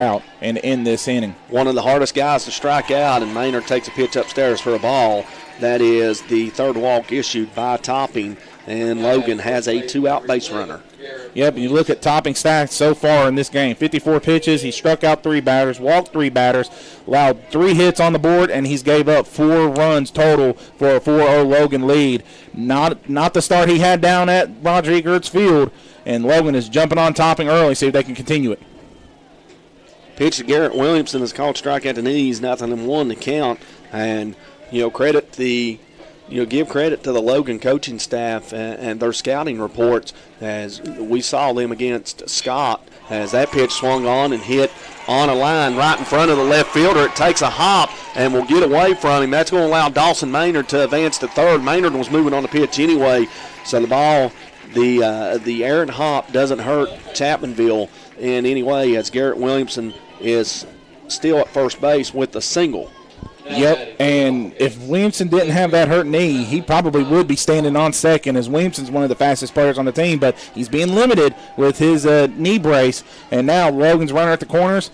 out and end this inning. One of the hardest guys to strike out, and Maynard takes a pitch upstairs for a ball. That is the third walk issued by Topping, and Logan has a 2-out base runner. Yep, you look at Topping stats so far in this game. 54 pitches, he struck out 3 batters, walked 3 batters, allowed 3 hits on the board, and he's gave up 4 runs total for a 4-0 Logan lead. Not the start he had down at Roger E. Gertz Field, and Logan is jumping on Topping early, see if they can continue it. Pitch to Garrett Williamson is called strike at the knees, 0-1 to count, and give credit to the Logan coaching staff and their scouting reports, as we saw them against Scott, as that pitch swung on and hit on a line right in front of the left fielder. It takes a hop and will get away from him. That's going to allow Dawson Maynard to advance to third. Maynard was moving on the pitch anyway, so the ball, the errant hop doesn't hurt Chapmanville in any way, as Garrett Williamson is still at first base with a single. Yep, and if Williamson didn't have that hurt knee, he probably would be standing on second, as Williamson's one of the fastest players on the team, but he's being limited with his knee brace, and now Logan's running at the corners.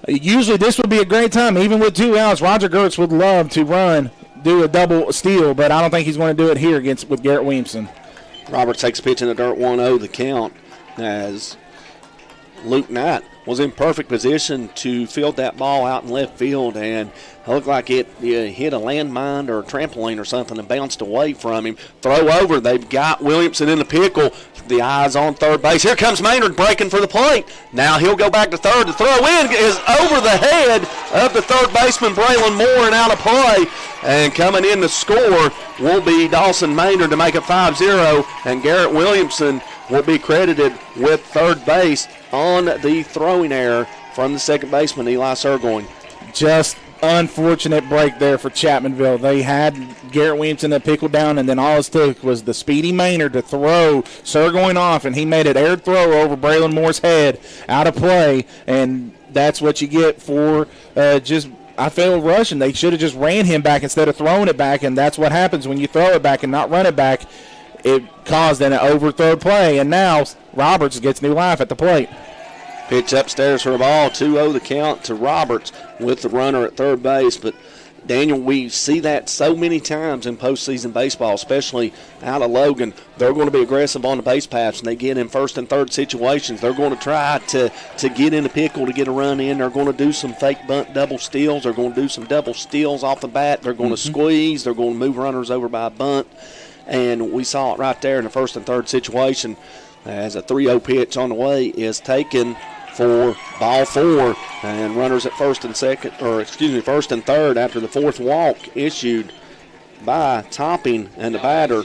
Usually this would be a great time, even with 2 outs. Roger Gertz would love to do a double steal, but I don't think he's going to do it here with Garrett Williamson. Roberts takes a pitch in the dirt, 1-0 the count, as Luke Knight was in perfect position to field that ball out in left field, and it looked like it hit a landmine or a trampoline or something and bounced away from him. Throw over. They've got Williamson in the pickle. The eyes on third base. Here comes Maynard breaking for the plate. Now he'll go back to third. The throw in is over the head of the third baseman, Braylon Moore, and out of play. And coming in to score will be Dawson Maynard to make it 5-0, and Garrett Williamson will be credited with third base on the throwing error from the second baseman, Eli Surgoin. Just unfortunate break there for Chapmanville. They had Garrett Williamson that pickled down, and then all it took was the speedy Maynard to throw Surgoin off, and he made an aired throw over Braylon Moore's head out of play, and that's what you get for I failed rushing. They should have just ran him back instead of throwing it back, and that's what happens when you throw it back and not run it back. It caused an overthrow play, and now Roberts gets new life at the plate. Pitch upstairs for a ball, 2-0 the count to Roberts with the runner at third base. But, Daniel, we see that so many times in postseason baseball, especially out of Logan. They're going to be aggressive on the base paths, and they get in first and third situations. They're going to try to get in the pickle to get a run in. They're going to do some fake bunt double steals. They're going to do some double steals off the bat. They're going to squeeze. They're going to move runners over by a bunt. And we saw it right there in the first and third situation, as a 3-0 pitch on the way is taken for ball 4, and runners at first and third after the fourth walk issued by Topping, and the batter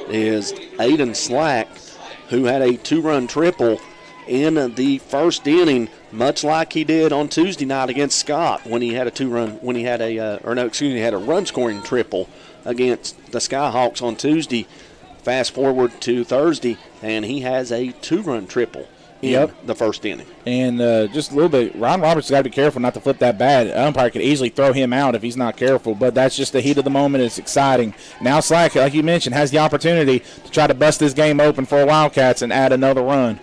is Aiden Slack, who had a 2-run triple in the first inning, much like he did on Tuesday night against Scott when he had a run scoring triple against the Skyhawks on Tuesday. Fast forward to Thursday, and he has a 2-run triple in the first inning. And just a little bit, Ron Roberts has got to be careful not to flip that bat. An umpire could easily throw him out if he's not careful, but that's just the heat of the moment. It's exciting. Now Slack, like you mentioned, has the opportunity to try to bust this game open for Wildcats and add another run.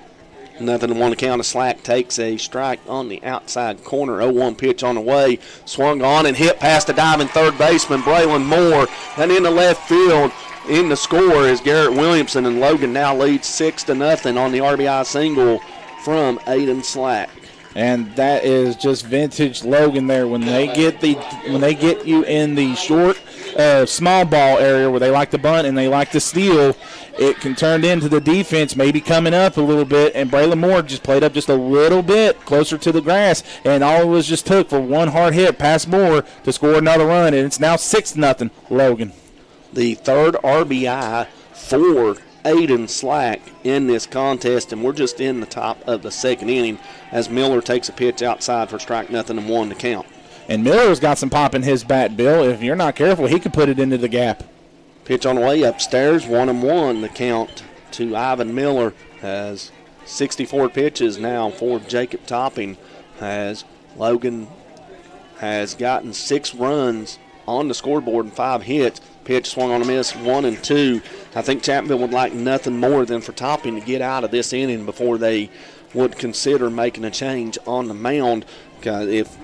0-1 to count. Slack takes a strike on the outside corner. 0-1 pitch on the way. Swung on and hit past the diving third baseman, Braylon Moore. And in the left field, in the score is Garrett Williamson, and Logan now leads 6-0 on the RBI single from Aiden Slack. And that is just vintage Logan there. When they get you in the short, small ball area where they like to bunt and they like to steal, it can turn into the defense maybe coming up a little bit, and Braylon Moore just played up just a little bit closer to the grass, and all it was just took for one hard hit past Moore to score another run, and it's now 6-0 Logan. The third RBI for Aiden Slack in this contest, and we're just in the top of the second inning as Miller takes a pitch outside for strike 0-1 to count. And Miller's got some pop in his bat, Bill. If you're not careful, he could put it into the gap. Pitch on the way upstairs, 1-1 the count to Ivan Miller, as 64 pitches now for Jacob Topping, as Logan has gotten 6 runs on the scoreboard and 5 hits. Pitch swung on a miss, 1-2. I think Chapmanville would like nothing more than for Topping to get out of this inning before they would consider making a change on the mound. Because if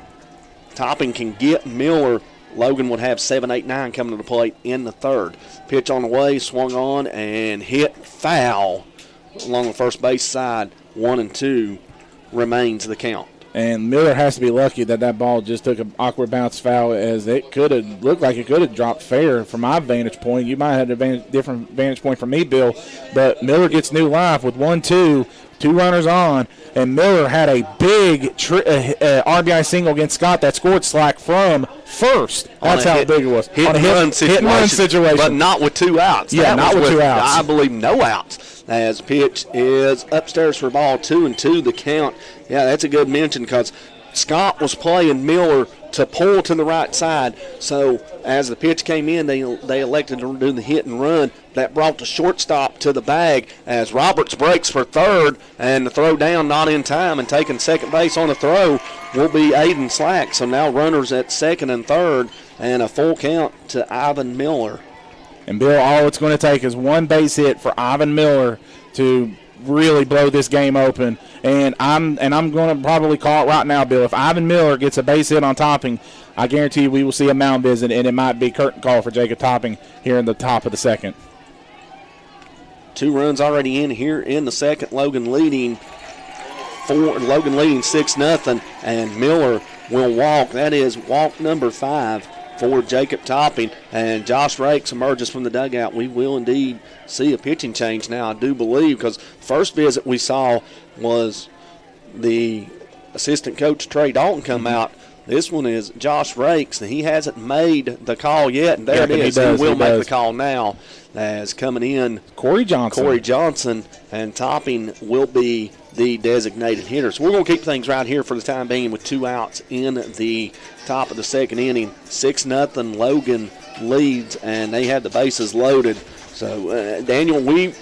Topping can get Miller, Logan would have 7, 8, 9 coming to the plate in the third. Pitch on the way, swung on, and hit foul along the first base side. 1-2 remains the count. And Miller has to be lucky that ball just took an awkward bounce foul, as it could have looked like it could have dropped fair from my vantage point. You might have had a different vantage point from me, Bill. But Miller gets new life with 1-2, 2 runners on. And Miller had a big RBI single against Scott that scored Slack from first. That's how big it was. Hit and run situation. But not with 2 outs. Yeah, not with 2 outs. I believe no outs. As pitch is upstairs for ball, 2-2 the count. Yeah, that's a good mention because Scott was playing Miller to pull to the right side. So as the pitch came in, they elected to do the hit and run. That brought the shortstop to the bag as Roberts breaks for third, and the throw down not in time, and taking second base on the throw will be Aiden Slack. So now runners at second and third, and a full count to Ivan Miller. And Bill, all it's going to take is one base hit for Ivan Miller to really blow this game open. And I'm going to probably call it right now, Bill. If Ivan Miller gets a base hit on Topping, I guarantee you we will see a mound visit, and it might be curtain call for Jacob Topping here in the top of the second. 2 runs already in here in the second. Logan leading 6-0, and Miller will walk. That is walk number 5 for Jacob Topping, and Josh Rakes emerges from the dugout. We will indeed see a pitching change now, I do believe, because first visit we saw was the assistant coach Trey Dalton come out. This one is Josh Rakes, and he hasn't made the call yet, and there it is. He will make the call now as coming in Corey Johnson, and Topping will be the designated hitter. So we're going to keep things right here for the time being with 2 outs in the top of the second inning. 6-0, Logan leads, and they have the bases loaded. So, Daniel, I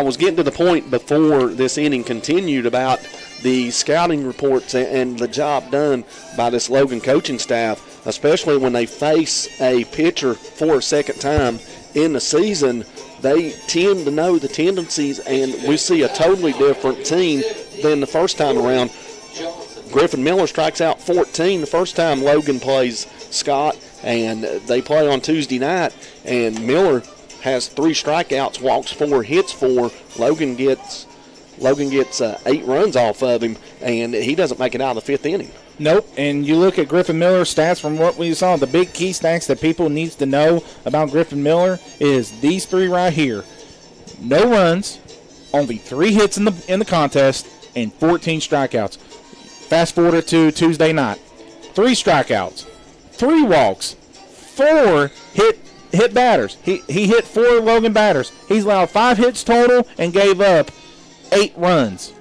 was getting to the point before this inning continued about the scouting reports and the job done by this Logan coaching staff, especially when they face a pitcher for a second time in the season. They tend to know the tendencies, and we see a totally different team than the first time around. Griffin Miller strikes out 14 the first time Logan plays Scott, and they play on Tuesday night, and Miller has 3 strikeouts, walks 4, hits 4. Logan gets 8 runs off of him, and he doesn't make it out of the 5th inning. Nope, and you look at Griffin Miller's stats from what we saw, the big key stats that people needs to know about Griffin Miller is these 3 right here. No runs, only 3 hits in the contest, and 14 strikeouts. Fast forward to Tuesday night. 3 strikeouts, 3 walks, 4 hit batters. He hit 4 Logan batters. He's allowed 5 hits total and gave up 8 runs.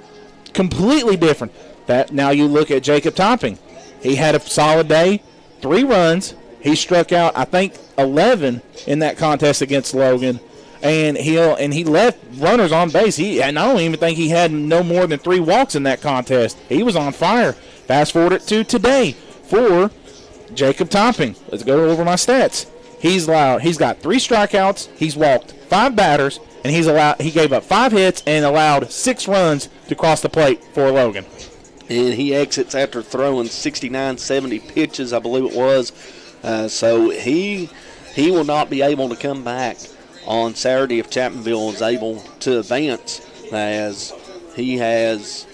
Completely different. That now you look at Jacob Topping. He had a solid day, 3 runs. He struck out, I think, 11 in that contest against Logan, and he left runners on base. And I don't even think he had no more than 3 walks in that contest. He was on fire. Fast forward it to today for Jacob Topping. Let's go over my stats. He's got 3 strikeouts. He's walked 5 batters, and he gave up 5 hits and allowed 6 runs to cross the plate for Logan. And he exits after throwing 69, 70 pitches, I believe it was. So he will not be able to come back on Saturday if Chapmanville is able to advance, as he has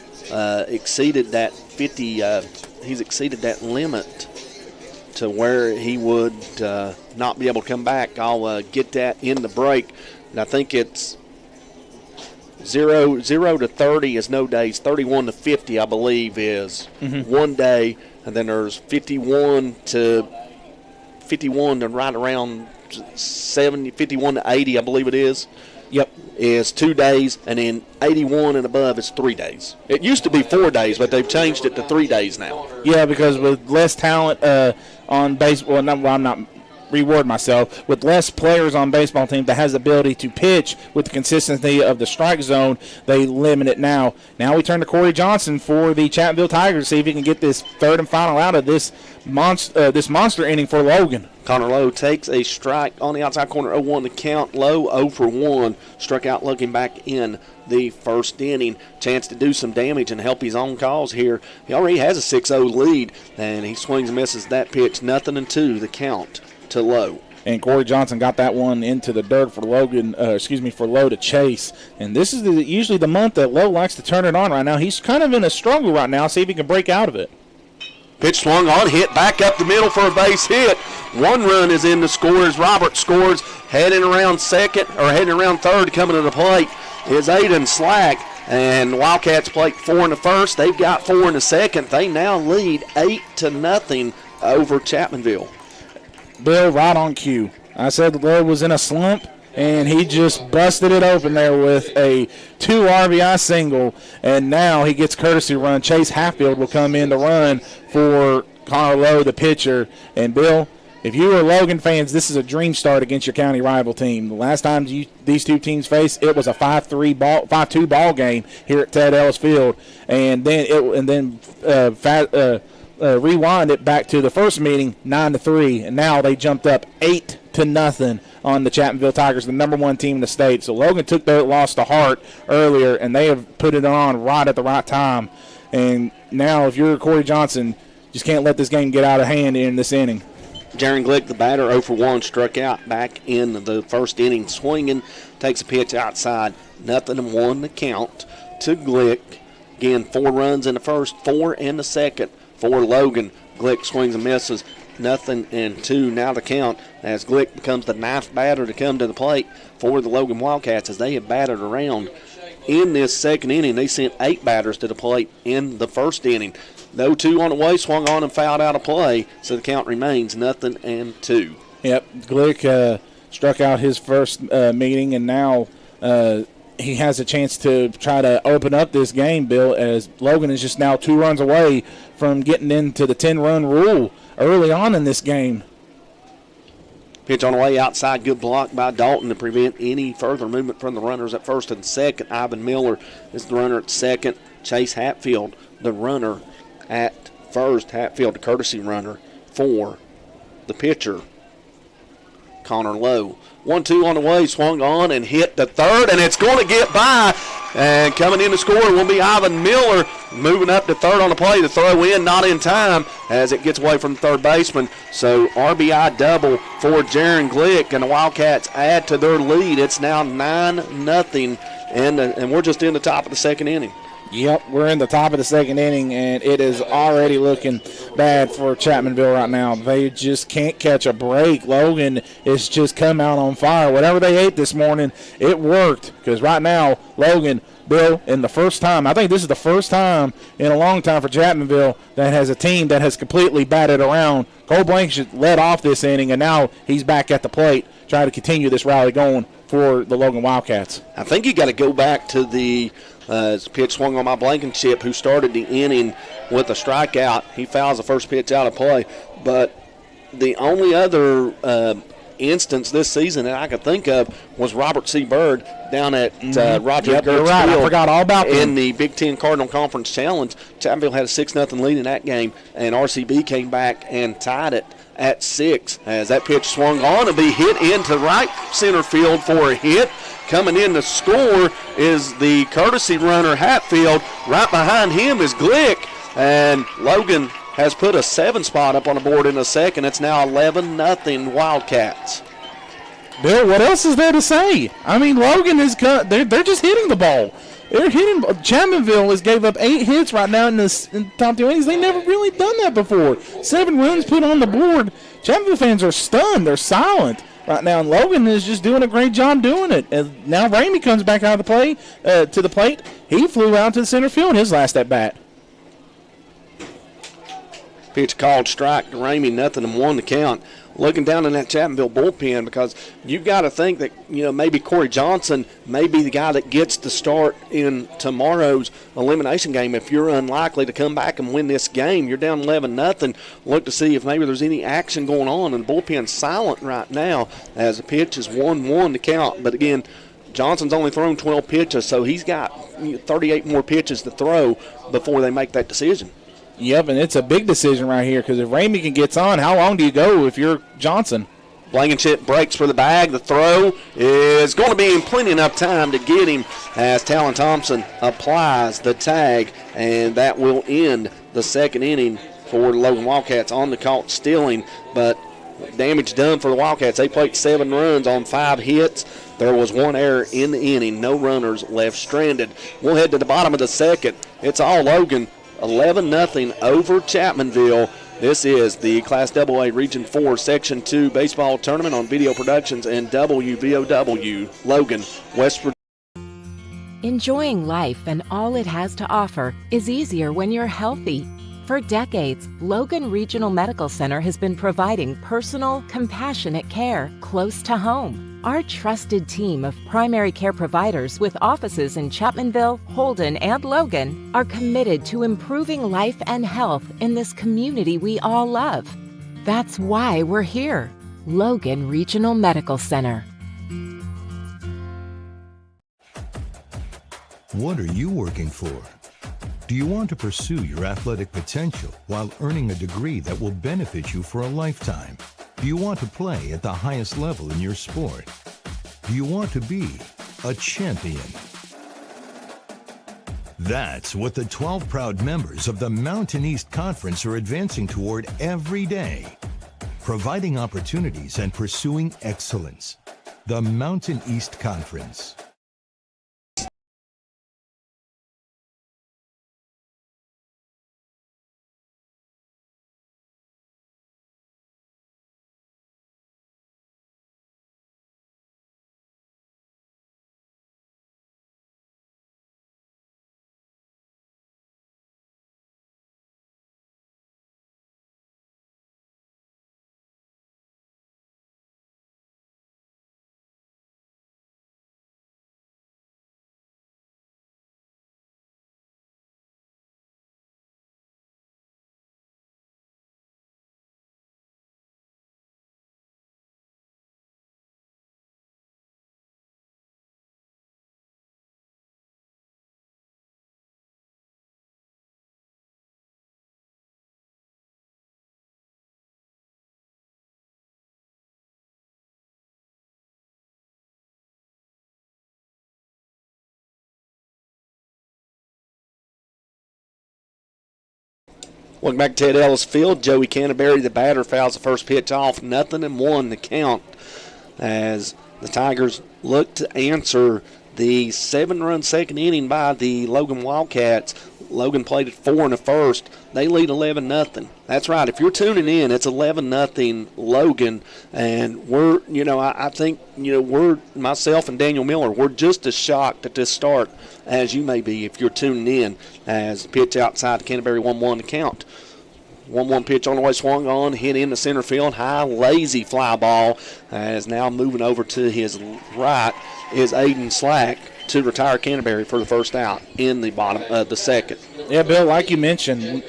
exceeded that 50. He's exceeded that limit to where he would not be able to come back. I'll get that in the break. And I think it's 0 to 30 is no days. 31 to 50, I believe, is one day. And then there's 51 to right around 70, 51 to 80, I believe it is. Yep. Is 2 days, and then 81 and above is 3 days. It used to be 4 days, but they've changed it to 3 days now. Yeah, because with less talent on baseball, I'm not reward myself, with less players on baseball team that has the ability to pitch with the consistency of the strike zone, they limit it now. Now we turn to Corey Johnson for the Chapmanville Tigers to see if he can get this 3rd and final out of this monster inning for Logan. Connor Lowe takes a strike on the outside corner, 0-1 to count. Lowe 0 for 1, struck out looking back in the first inning. Chance to do some damage and help his own cause here. He already has a 6-0 lead, and he swings and misses that pitch. 0-2, the count to Lowe. And Corey Johnson got that one into the dirt for for Lowe to chase. And this is usually the month that Lowe likes to turn it on right now. He's kind of in a struggle right now. See if he can break out of it. Pitch swung on, hit back up the middle for a base hit. One run is in to score as Robert scores. Heading around third, coming to the plate is Aiden Slack. And Wildcats plate 4 in the first. They've got 4 in the second. They now lead 8-0 over Chapmanville. Bill, right on cue. I said the Lowe was in a slump, and he just busted it open there with a 2 RBI single, and now he gets courtesy run. Chase Hatfield will come in to run for Connor Lowe, the pitcher. And, Bill, if you are Logan fans, this is a dream start against your county rival team. The last time these two teams faced, it was a 5-2 ball game here at Ted Ellis Field, and then rewind it back to the first meeting, 9-3, and now they jumped up 8-0 on the Chapmanville Tigers, the number 1 team in the state. So Logan took that loss to heart earlier, and they have put it on right at the right time. And now, if you're Corey Johnson, just can't let this game get out of hand in this inning. Jaron Glick, the batter, 0 for 1, struck out back in the first inning, swinging, takes a pitch outside, 0-1 the count to Glick. Again, 4 runs in the first, 4 in the second. For Logan, Glick swings and misses, 0-2 now the count as Glick becomes the 9th batter to come to the plate for the Logan Wildcats as they have batted around in this second inning. They sent 8 batters to the plate in the first inning. 0-2 on the way, swung on and fouled out of play, so the count remains 0-2. Yep, Glick struck out his first meeting, and now he has a chance to try to open up this game, Bill, as Logan is just now 2 runs away from getting into the 10-run rule early on in this game. Pitch on the way outside, good block by Dalton to prevent any further movement from the runners at first and second. Ivan Miller is the runner at second. Chase Hatfield, the runner at first. Hatfield, the courtesy runner for the pitcher, Connor Lowe. 1-2 on the way, swung on and hit the third, and it's going to get by. And coming in to score will be Ivan Miller, moving up to third on the play. The throw in, not in time, as it gets away from the third baseman. So RBI double for Jaron Glick, and the Wildcats add to their lead. It's now 9-0, and we're just in the top of the second inning. Yep, we're in the top of the second inning, and it is already looking bad for Chapmanville right now. They just can't catch a break. Logan is just come out on fire. Whatever they ate this morning, it worked, because right now, Logan, Bill, in the first time, I think this is the first time in a long time for Chapmanville that has a team that has completely batted around. Cole Blankenship led off this inning, and now he's back at the plate trying to continue this rally going for the Logan Wildcats. I think you got to go back to the pitch swung on by Blankenship, who started the inning with a strikeout. He fouls the first pitch out of play. But the only other instance this season that I could think of was Robert C. Bird down at Roger Gertz Field. I forgot all about in the Big Ten Cardinal Conference Challenge. Chapmanville had a 6-0 lead in that game, and RCB came back and tied it at 6 as that pitch swung on and be hit into right center field for a hit. Coming in to score is the courtesy runner Hatfield. Right behind him is Glick, and Logan has put a 7 spot up on the board in the second. It's now 11-0 Wildcats. Bill, what else is there to say? I mean, Logan is they're just hitting the ball. They're hitting. Chapmanville has gave up 8 hits right now in the top 2 innings. They never really done that before. 7 runs put on the board. Chapmanville fans are stunned. They're silent right now, and Logan is just doing a great job doing it. And now Ramey comes back out of the play to the plate. He flew out to the center field in his last at bat. Pitch called strike to Ramey, 0-1 the count. Looking down in that Chapmanville bullpen, because you've got to think that, maybe Corey Johnson may be the guy that gets the start in tomorrow's elimination game. If you're unlikely to come back and win this game, you're down 11-0. Look to see if maybe there's any action going on, and the bullpen's silent right now as the pitch is 1-1 to count. But again, Johnson's only thrown 12 pitches, so he's got 38 more pitches to throw before they make that decision. Yep, and it's a big decision right here, because if Ramey can get on, how long do you go if you're Johnson? Blankenship breaks for the bag. The throw is going to be in plenty enough time to get him as Talon Thompson applies the tag, and that will end the second inning for the Logan Wildcats on the caught stealing. But damage done for the Wildcats. They played 7 runs on 5 hits. There was 1 error in the inning. No runners left stranded. We'll head to the bottom of the second. It's all Logan. 11-0 over Chapmanville. This is the Class AA Region 4 Section 2 baseball tournament on Video Productions and WVOW, Logan, West Virginia. Enjoying life and all it has to offer is easier when you're healthy. For decades, Logan Regional Medical Center has been providing personal, compassionate care close to home. Our trusted team of primary care providers with offices in Chapmanville, Holden, and Logan are committed to improving life and health in this community we all love. That's why we're here. Logan Regional Medical Center. What are you working for? Do you want to pursue your athletic potential while earning a degree that will benefit you for a lifetime? Do you want to play at the highest level in your sport? Do you want to be a champion? That's what the 12 proud members of the Mountain East Conference are advancing toward every day, providing opportunities and pursuing excellence. The Mountain East Conference. Welcome back to Ted Ellis Field. Joey Canterbury, the batter, fouls the first pitch off. 0-1 the count as the Tigers look to answer the 7-run second inning by the Logan Wildcats. Logan played at 4 in the first. They lead 11-0. That's right. If you're tuning in, it's 11-0 Logan, and we're, I think, we're, myself and Daniel Miller, we're just as shocked at this start as you may be if you're tuning in, as pitch outside Canterbury 1-1 to count. 1-1 pitch on the way, swung on, hit in the center field, high, lazy fly ball, as now moving over to his right is Aiden Slack to retire Canterbury for the first out in the bottom of the second. Yeah, Bill, like you mentioned,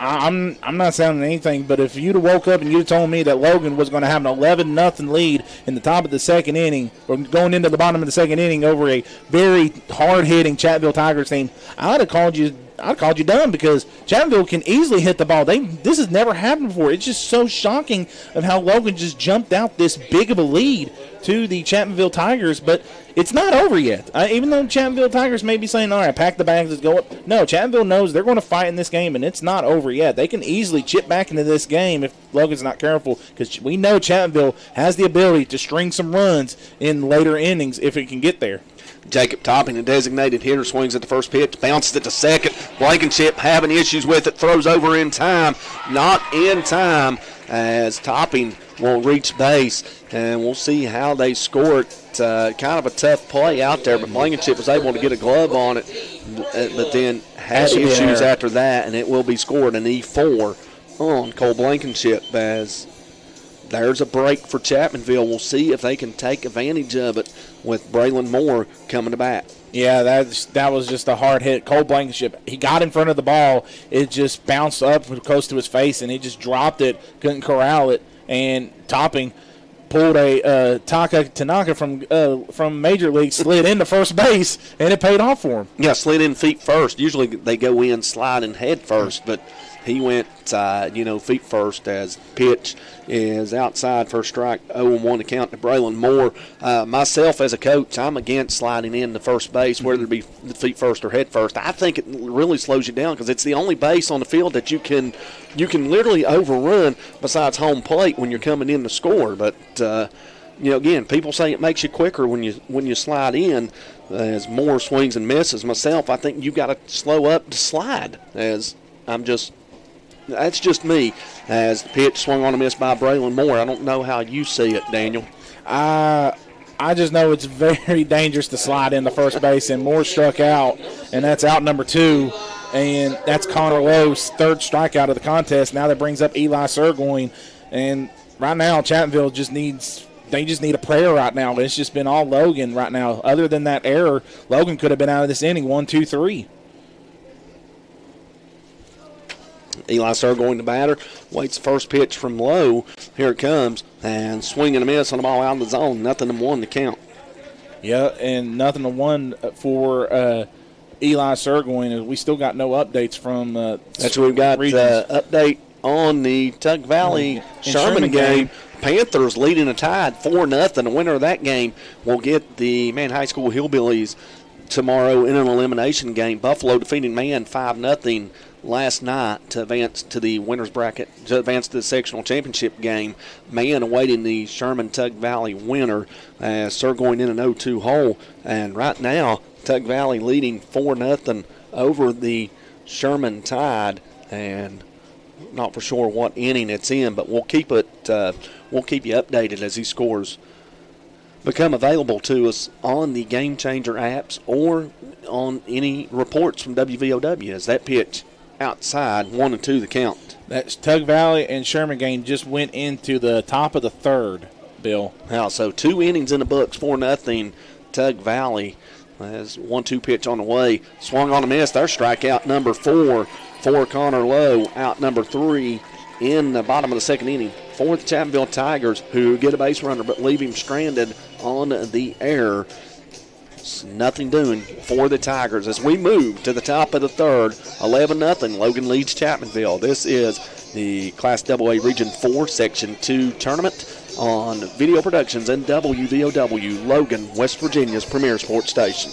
I'm not sounding anything, but if you'd have woke up and you'd have told me that Logan was going to have an 11-0 lead in the top of the second inning, or going into the bottom of the second inning over a very hard-hitting Chapmanville Tigers team, I'd have called you dumb, because Chapmanville can easily hit the ball. This has never happened before. It's just so shocking of how Logan just jumped out this big of a lead to the Chapmanville Tigers, but it's not over yet. Even though Chapmanville Tigers may be saying, all right, pack the bags, let's go up. No, Chapmanville knows they're going to fight in this game, and it's not over yet. They can easily chip back into this game if Logan's not careful, because we know Chapmanville has the ability to string some runs in later innings if it can get there. Jacob Topping, the designated hitter, swings at the first pitch, bounces it to second. Blankenship having issues with it, throws over in time. Not in time, as Topping will reach base, and we'll see how they score it. Kind of a tough play out there, but Blankenship was able to get a glove on it, but then had issues after that, and it will be scored an E4 on Cole Blankenship, as there's a break for Chapmanville. We'll see if they can take advantage of it with Braylon Moore coming to bat. Yeah, that was just a hard hit. Cole Blankenship, he got in front of the ball. It just bounced up close to his face, and he just dropped it, couldn't corral it. And Topping pulled a Taka Tanaka from Major League, slid into first base, and it paid off for him. Yeah, slid in feet first. Usually they go in sliding head first, but he went, feet first as pitch is outside for a strike, 0-1 to count to Braylon Moore. Myself as a coach, I'm against sliding in to first base, whether it be feet first or head first. I think it really slows you down because it's the only base on the field that you can literally overrun besides home plate when you're coming in to score. But again, people say it makes you quicker when you slide in. As Moore swings and misses. Myself, I think you got to slow up to slide. That's just me. As the pitch swung on a miss by Braylon Moore. I don't know how you see it, Daniel. I just know it's very dangerous to slide into first base, and Moore struck out, and that's out number 2, and that's Connor Lowe's third strikeout of the contest. Now that brings up Eli Surgoin, and right now Chapmanville just need a prayer right now. It's just been all Logan right now. Other than that error, Logan could have been out of this inning 1-2-3. Eli Surgoin, the batter, waits the first pitch from Lowe. Here it comes, and swing and a miss on the ball out of the zone. 0-1 to count. Yeah, and 0-1 for Eli Surgoin. We still got no updates from That's what we've got. Update on the Tug Valley Sherman game. Panthers leading a tide 4-0. The winner of that game will get the Man High School Hillbillies tomorrow in an elimination game. Buffalo defeating Man 5-0 last night to advance to the winners bracket, to advance to the sectional championship game. Man awaiting the Sherman Tug Valley winner as Surgoin in an 0-2 hole. And right now, Tug Valley leading 4-0 over the Sherman Tide, and not for sure what inning it's in, but we'll keep you updated as these scores become available to us on the Game Changer apps or on any reports from WVOW as that pitch outside, 1-2 the count. That Tug Valley and Sherman game just went into the top of the third, Bill. Now, so 2 innings in the books, 4-0 Tug Valley. As 1-2 pitch on the way. Swung on a miss. Their strikeout number 4 for Connor Lowe. Out number 3 in the bottom of the second inning for the Chapmanville Tigers, who get a base runner but leave him stranded on the air. Nothing doing for the Tigers as we move to the top of the third. 11-0. Logan leads Chapmanville. This is the Class AA Region 4 Section 2 tournament on Video Productions and WVOW, Logan, West Virginia's premier sports station.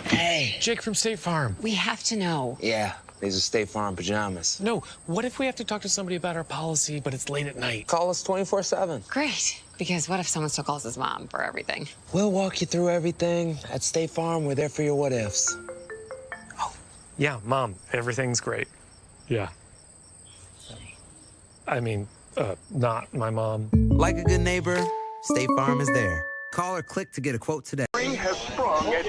Hey. Jake from State Farm. We have to know. Yeah, these are State Farm pajamas. No, what if we have to talk to somebody about our policy, but it's late at night? Call us 24/7. Great, because what if someone still calls his mom for everything? We'll walk you through everything. At State Farm, we're there for your what-ifs. Oh, yeah, Mom, everything's great. Yeah. I mean, not my mom. Like a good neighbor, State Farm is there. Call or click to get a quote today. Spring has sprung at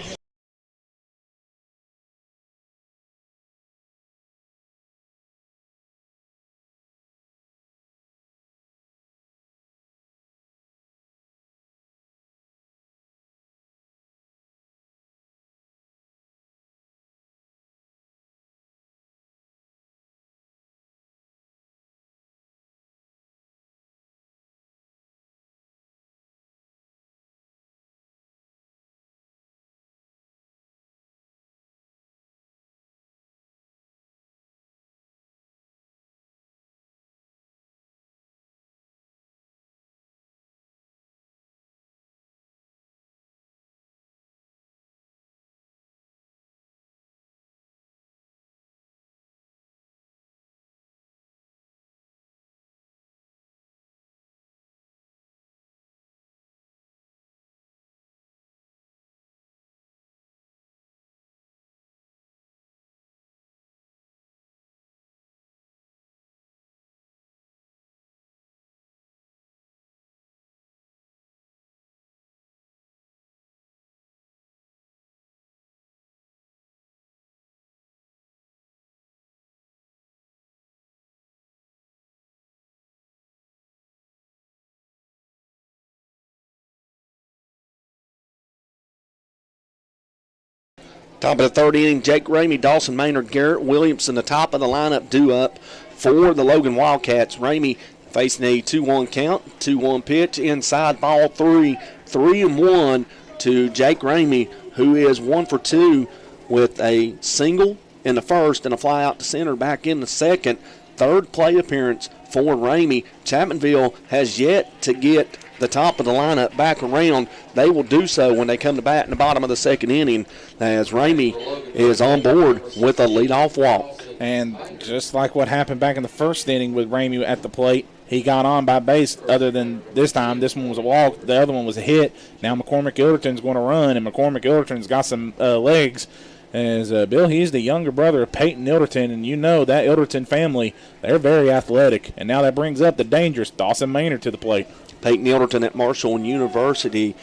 Top of the third inning, Jake Ramey, Dawson Maynard, Garrett Williamson, the top of the lineup due up for the Logan Wildcats. Ramey facing a 2-1 count, 2-1 pitch, inside ball 3, 3-1 to Jake Ramey, who is 1 for 2 with a single in the first and a fly out to center back in the second. Third plate appearance for Ramey. Chapmanville has yet to get the top of the lineup back around. They will do so when they come to bat in the bottom of the second inning, as Ramey is on board with a leadoff walk. And just like what happened back in the first inning with Ramey at the plate, he got on by base. Other than this time, this one was a walk, the other one was a hit. Now McCormick Ilderton's going to run, and McCormick Ilderton's got some legs. As Bill, he's the younger brother of Peyton Ilderton, and you know that Ilderton family, they're very athletic. And now that brings up the dangerous Dawson Maynard to the plate. Peyton Ilderton at Marshall University.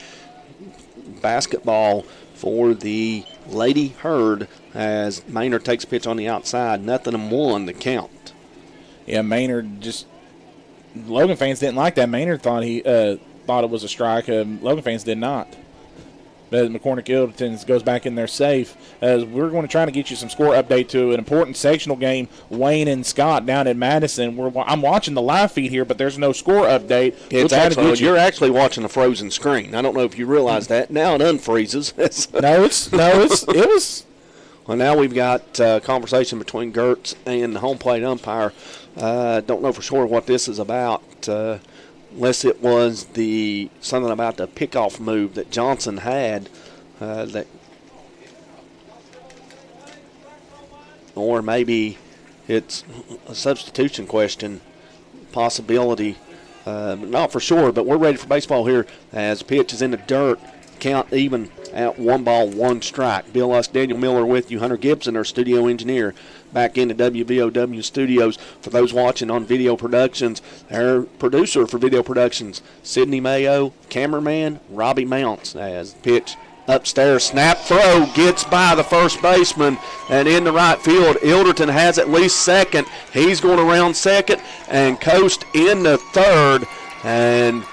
Basketball for the Lady Herd as Maynard takes a pitch on the outside. 0-1 the count. Yeah, Maynard just – Logan fans didn't like that. Maynard thought thought it was a strike. Logan fans did not. But McCormick Ilderton goes back in there safe. As we're going to try to get you some score update to an important sectional game, Wayne and Scott down at Madison. I'm watching the live feed here, but there's no score update. You're actually watching a frozen screen. I don't know if you realize that. Now it unfreezes. It was. Well, now we've got conversation between Gertz and the home plate umpire. Don't know for sure what this is about. Unless it was something about the pickoff move that Johnson had, or maybe it's a substitution question, possibility. Not for sure, but we're ready for baseball here as pitch is in the dirt. Count even at 1-1 Bill Lusk, Daniel Miller with you. Hunter Gibson, our studio engineer, back into WVOW studios. For those watching on Video Productions, our producer for Video Productions, Sidney Mayo, cameraman, Robbie Mounts, as pitch upstairs, snap throw, gets by the first baseman, and in the right field, Ilderton has at least second. He's going around second and coast into third, and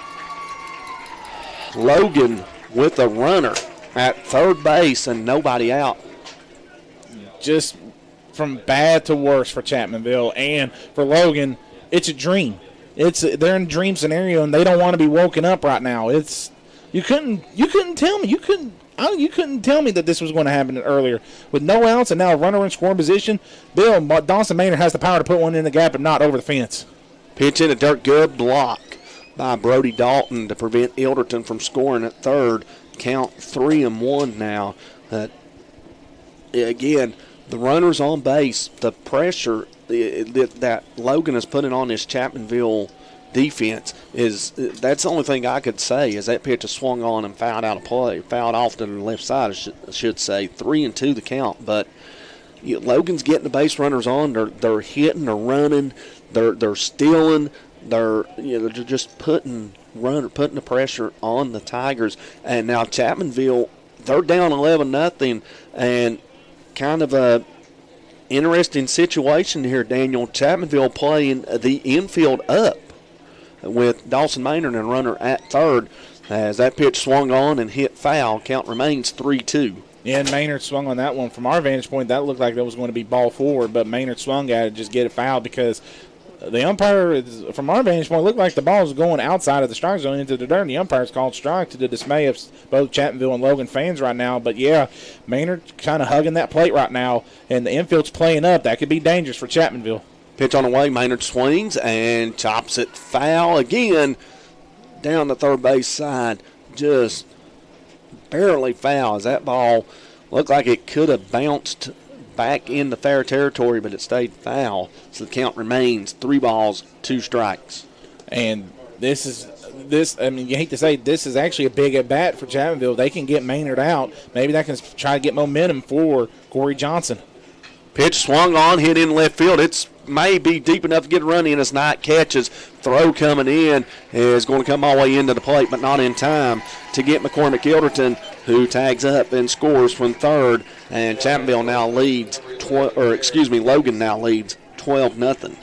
Logan with a runner at third base and nobody out. Just from bad to worse for Chapmanville, and for Logan, it's a dream. They're in a dream scenario, and they don't want to be woken up right now. You couldn't tell me that this was going to happen earlier with no outs and now a runner in scoring position. Bill, Dawson Maynard has the power to put one in the gap and not over the fence. Pitch in a dirt, good block by Brody Dalton to prevent Ilderton from scoring at third. Count 3-1 now. Again, the runners on base, the pressure that Logan is putting on this Chapmanville defense that's the only thing I could say is that pitch is swung on and fouled out of play, fouled off to the left side, I should say. 3-2 the count, but Logan's getting the base runners on. They're hitting, they're running, they're stealing. They're just putting the pressure on the Tigers. And now Chapmanville, they're down 11-0, and kind of a interesting situation here, Daniel. Chapmanville playing the infield up with Dawson Maynard and runner at third as that pitch swung on and hit foul. Count remains 3-2. Yeah, and Maynard swung on that one. From our vantage point, that looked like that was going to be ball forward, but Maynard swung at it, just get it fouled because the umpire, from our vantage point, looked like the ball was going outside of the strike zone into the dirt, and the umpire's called strike to the dismay of both Chapmanville and Logan fans right now. But, yeah, Maynard kind of hugging that plate right now, and the infield's playing up. That could be dangerous for Chapmanville. Pitch on the way, Maynard swings and chops it foul again down the third base side. Just barely foul as that ball looked like it could have bounced back into fair territory, but it stayed foul. So the count remains 3-2 strikes. And you hate to say this is actually a big at-bat for Chapmanville. They can get Maynard out. Maybe that can try to get momentum for Corey Johnson. Pitch swung on, hit in left field. It's may be deep enough to get a run in as Knight catches. Throw coming in is going to come all the way into the plate, but not in time to get McCormick Ilderton, who tags up and scores from third. And Chapmanville now leads, Logan now leads 12-0.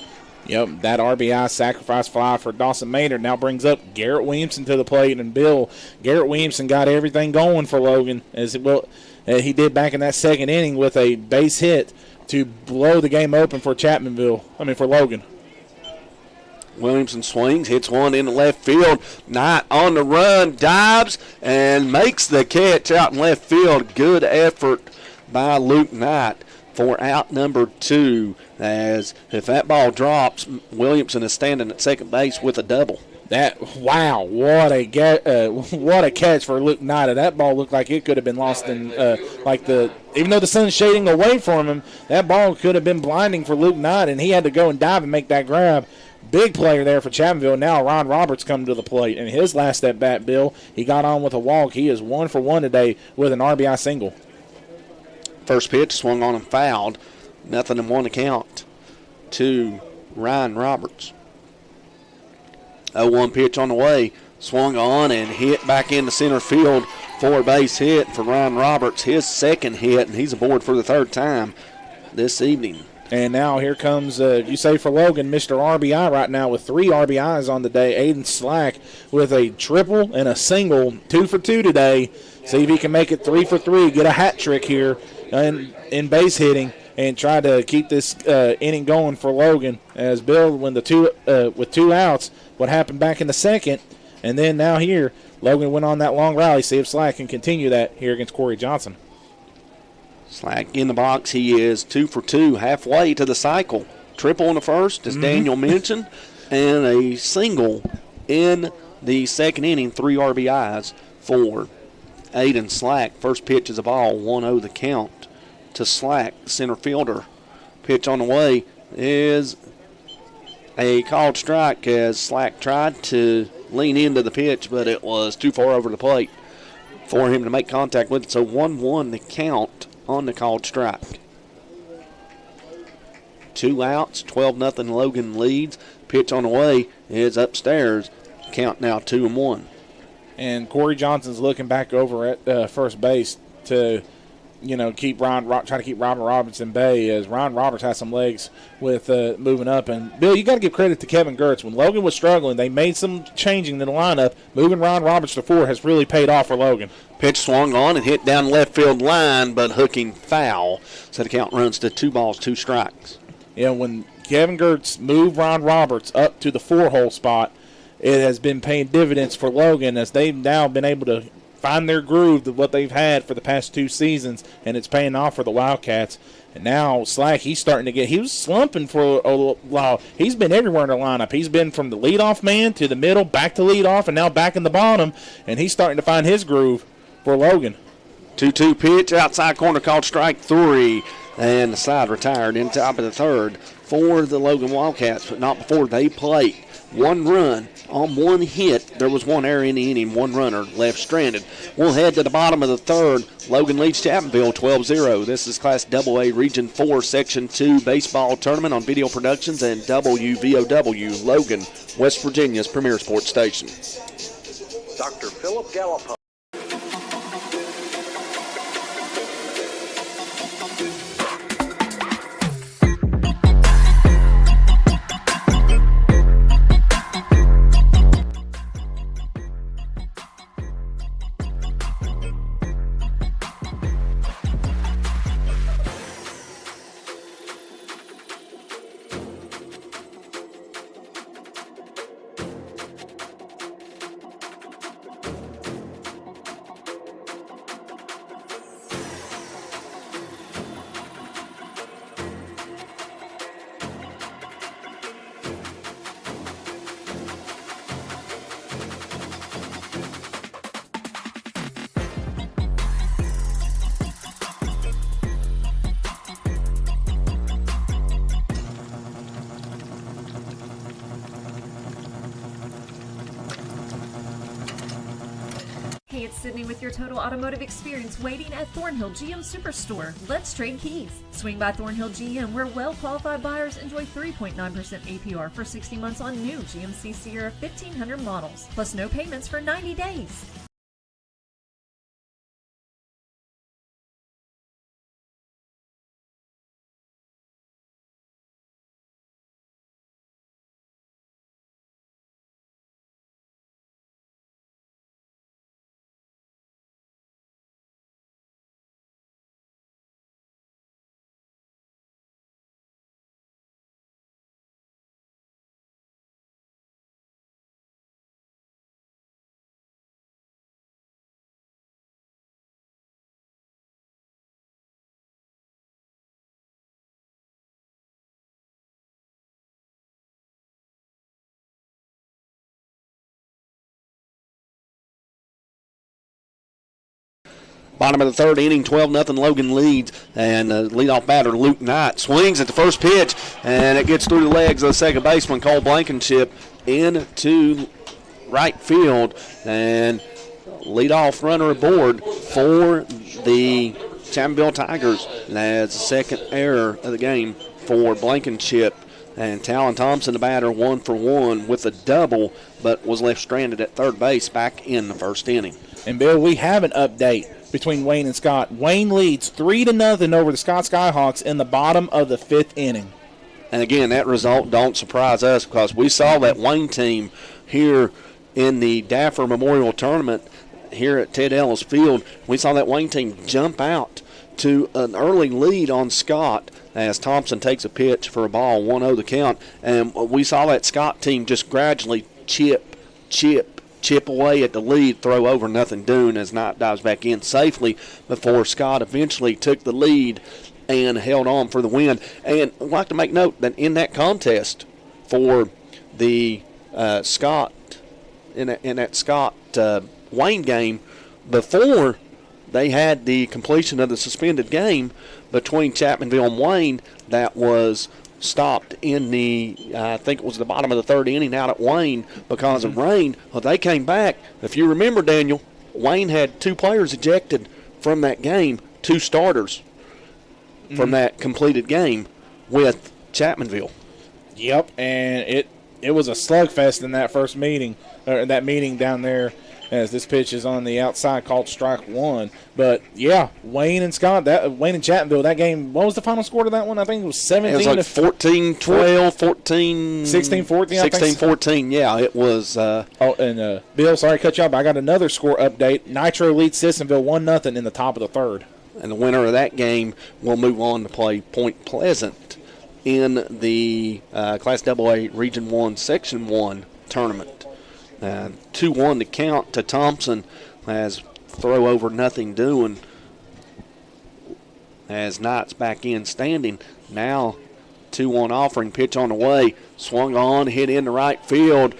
Yep, that RBI sacrifice fly for Dawson Maynard now brings up Garrett Williamson to the plate. And Bill, Garrett Williamson got everything going for Logan as he did back in that second inning with a base hit to blow the game open for Logan. Williamson swings, hits one in the left field. Knight on the run, dives, and makes the catch out in left field. Good effort by Luke Knight for out number 2, as if that ball drops, Williamson is standing at second base with a double. Wow, what a catch for Luke Knight. That ball looked like it could have been lost in even though the sun's shading away from him, that ball could have been blinding for Luke Knight, and he had to go and dive and make that grab. Big player there for Chapmanville. Now Ron Roberts coming to the plate. And his last at bat, Bill, he got on with a walk. He is 1 for 1 today with an RBI single. First pitch swung on and fouled. 0-1 count to Ryan Roberts. 0-1 pitch on the way. Swung on and hit back into center field for a base hit for Ryan Roberts. His second hit, and he's aboard for the third time this evening. And now here comes, you say for Logan, Mr. RBI right now with 3 RBIs on the day. Aiden Slack with a triple and a single, 2 for 2 today. See if he can make it 3 for 3, get a hat trick here in base hitting, and try to keep this inning going for Logan. As Bill, when with 2 outs, what happened back in the second, and then now here, Logan went on that long rally. See if Slack can continue that here against Corey Johnson. Slack in the box. He is 2 for 2, halfway to the cycle. Triple in the first, as Daniel mentioned, and a single in the second inning. 3 RBIs for Aiden Slack. First pitch is a ball, 1-0 the count to Slack, center fielder. Pitch on the way is a called strike, as Slack tried to lean into the pitch, but it was too far over the plate for him to make contact with it. So 1-1 the count on the called strike. 2 outs, 12-0 Logan leads. Pitch on the way is upstairs. Count now 2-1. And Corey Johnson's looking back over at first base to, keep try to keep Robert Roberts in bay, as Ron Roberts has some legs with moving up. And Bill, you got to give credit to Kevin Gertz. When Logan was struggling, they made some changing in the lineup. Moving Ron Roberts to 4 has really paid off for Logan. Pitch swung on and hit down left field line, but hooking foul. So the count runs to 2 balls, 2 strikes. Yeah, when Kevin Gertz moved Ron Roberts up to the 4-hole spot, it has been paying dividends for Logan, as they've now been able to find their groove of what they've had for the past 2 seasons, and it's paying off for the Wildcats. And now Slack, he was slumping for a while. He's been everywhere in the lineup. He's been from the leadoff man to the middle, back to leadoff, and now back in the bottom, and he's starting to find his groove for Logan. 2-2 pitch, outside corner called strike 3, and the side retired in top of the third for the Logan Wildcats, but not before they plate. 1 run on 1 hit. There was 1 error in the inning, 1 runner left stranded. We'll head to the bottom of the third. Logan leads Chapmanville 12-0. This is Class AA Region 4 Section 2 baseball tournament on Video Productions and WVOW, Logan, West Virginia's premier sports station. Dr. Philip Gallup. Hey, it's Sydney with your total automotive experience waiting at Thornhill GM Superstore. Let's trade keys. Swing by Thornhill GM, where well-qualified buyers enjoy 3.9% APR for 60 months on new GMC Sierra 1500 models, plus no payments for 90 days. Bottom of the third inning, 12-0 Logan leads. And leadoff batter Luke Knight swings at the first pitch, and it gets through the legs of the second baseman Cole Blankenship into right field. And leadoff runner aboard for the Chapmanville Tigers. That's the second error of the game for Blankenship. And Talon Thompson, the batter, 1 for 1 with a double, but was left stranded at third base back in the first inning. And, Bill, we have an update between Wayne and Scott. Wayne leads 3-0 over the Scott Skyhawks in the bottom of the fifth inning. And, again, that result don't surprise us because we saw that Wayne team here in the Daffer Memorial Tournament here at Ted Ellis Field. We saw that Wayne team jump out to an early lead on Scott as Thompson takes a pitch for a ball, 1-0 the count. And we saw that Scott team just gradually chip away at the lead, throw over, nothing doing as Knight dives back in safely before Scott eventually took the lead and held on for the win. And I'd like to make note that in that contest for the Scott, in that Scott Wayne game, before they had the completion of the suspended game between Chapmanville and Wayne that was stopped in the, I think it was the bottom of the third inning out at Wayne because of rain. Well, they came back. If you remember, Daniel, Wayne had 2 players ejected from that game, 2 starters from that completed game with Chapmanville. Yep, and it was a slugfest in that first meeting, or that meeting down there, as this pitch is on the outside called strike 1. But, yeah, Wayne and Chapmanville, that game, what was the final score to that one? I think it was 17. It was like 14-12, 16-14, 16-14, yeah, it was. Bill, sorry to cut you off, but I got another score update. Nitro leads Sissonville 1-0 in the top of the third. And the winner of that game will move on to play Point Pleasant in the Class AA Region 1, Section 1 tournament. 2-1 to count to Thompson as throw over, nothing doing as Knight's back in standing. Now 2-1 offering, pitch on the way, swung on, hit into right field.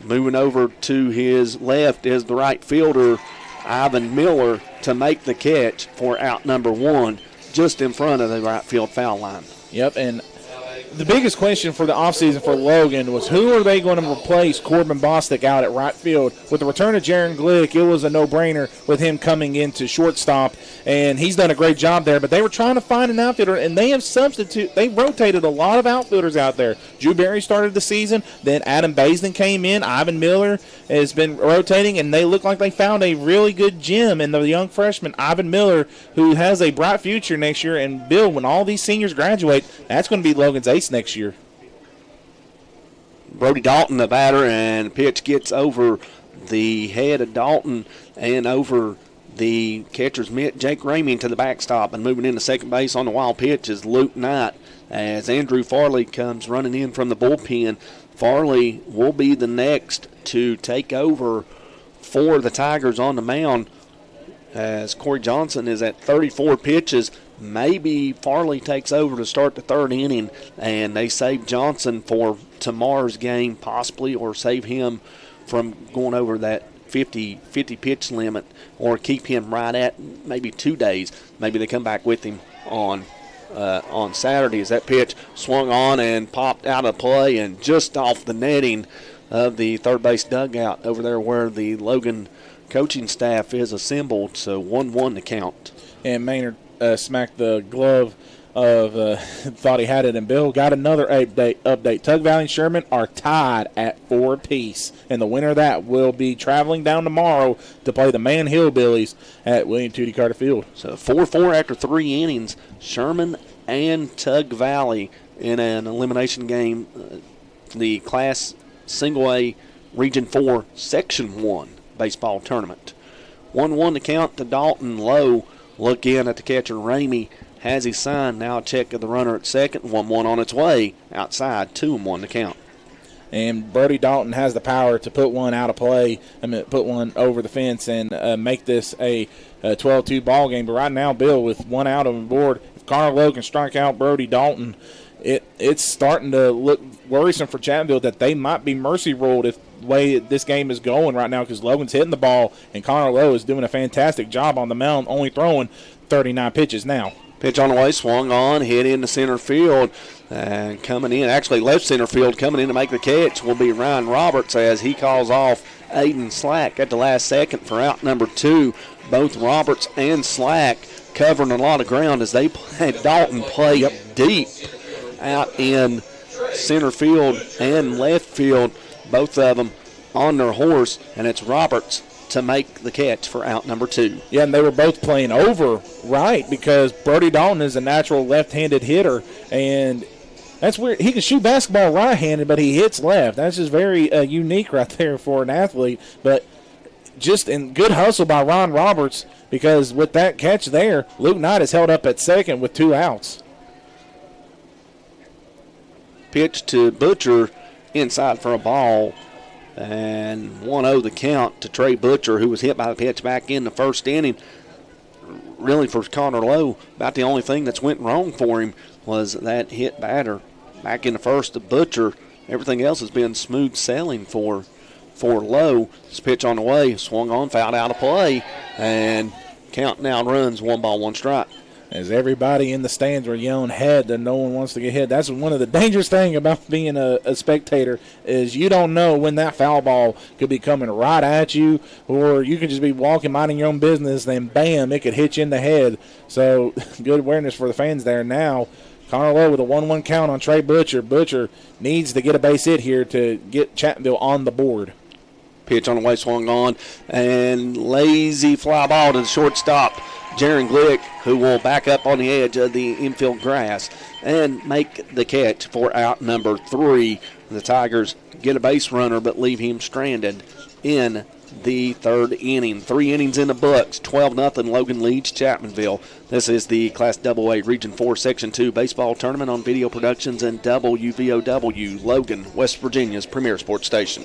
Moving over to his left is the right fielder, Ivan Miller, to make the catch for out number 1 just in front of the right field foul line. Yep, and the biggest question for the offseason for Logan was who are they going to replace Corbin Bostic out at right field. With the return of Jaron Glick, it was a no-brainer with him coming into shortstop, and he's done a great job there. But they were trying to find an outfielder, and they rotated a lot of outfielders out there. Drew Berry started the season, then Adam Baisden came in, Ivan Miller has been rotating, and they look like they found a really good gem in the young freshman, Ivan Miller, who has a bright future next year. And, Bill, when all these seniors graduate, that's going to be Logan's ace next year. Brody Dalton, the batter, and pitch gets over the head of Dalton and over the catcher's mitt. Jake Ramey to the backstop, and moving into second base on the wild pitch is Luke Knight as Andrew Farley comes running in from the bullpen. Farley will be the next to take over for the Tigers on the mound as Corey Johnson is at 34 pitches. Maybe Farley takes over to start the third inning, and they save Johnson for tomorrow's game possibly, or save him from going over that 50 pitch limit, or keep him right at maybe 2 days. Maybe they come back with him on Saturday as that pitch swung on and popped out of play and just off the netting of the third base dugout over there where the Logan coaching staff is assembled. So 1-1 to count. And Maynard smacked the glove of thought he had it, and Bill got another update. Tug Valley and Sherman are tied at 4 apiece, and the winner of that will be traveling down tomorrow to play the Man Hillbillies at William Tootie Carter Field. So 4-4 after 3 innings. Sherman and Tug Valley in an elimination game, the Class Single A Region 4 Section 1 baseball tournament. 1-1 to count to Dalton. Lowe look in at the catcher Ramey. Has he signed? Now a check of the runner at second. 1-1 on its way. Outside, 2-1 to count. And Brody Dalton has the power to put one out of play, put one over the fence and make this a 12-2 ball game. But right now, Bill, with one out on board, if Connor Lowe can strike out Brody Dalton, it's starting to look worrisome for Chapmanville that they might be mercy ruled if the way this game is going right now, because Logan's hitting the ball and Connor Lowe is doing a fantastic job on the mound, only throwing 39 pitches now. Pitch on the way, swung on, hit into center field, and coming in, actually left center field, coming in to make the catch will be Ryan Roberts as he calls off Aiden Slack at the last second for out number 2. Both Roberts and Slack covering a lot of ground as they had Dalton play deep out in center field and left field, both of them on their horse, and it's Roberts to make the catch for out number 2. Yeah, and they were both playing over right because Brody Dalton is a natural left-handed hitter, and that's weird. He can shoot basketball right-handed, but he hits left. That's just very unique right there for an athlete. But just in good hustle by Ron Roberts, because with that catch there, Luke Knight is held up at second with 2 outs. Pitch to Butcher inside for a ball. And 1-0 the count to Trey Butcher, who was hit by the pitch back in the first inning. Really, for Connor Lowe, about the only thing that's went wrong for him was that hit batter back in the first to Butcher. Everything else has been smooth sailing for Lowe. This pitch on the way, swung on, fouled out of play, and count now runs 1 ball, 1 strike. As everybody in the stands were yelling head that no one wants to get hit. That's one of the dangerous things about being a spectator is you don't know when that foul ball could be coming right at you, or you could just be walking, minding your own business, then bam, it could hit you in the head. So good awareness for the fans there. Now Connor Lowe with a 1-1 count on Trey Butcher. Butcher needs to get a base hit here to get Chapmanville on the board. Pitch on the way, swung on, and lazy fly ball to the shortstop, Jaron Glick, who will back up on the edge of the infield grass and make the catch for out number 3. The Tigers get a base runner but leave him stranded in the 3rd inning. 3 innings in the books, 12-0 Logan leads Chapmanville. This is the Class AA Region 4 Section 2 baseball tournament on Video Productions and WVOW, Logan, West Virginia's premier sports station.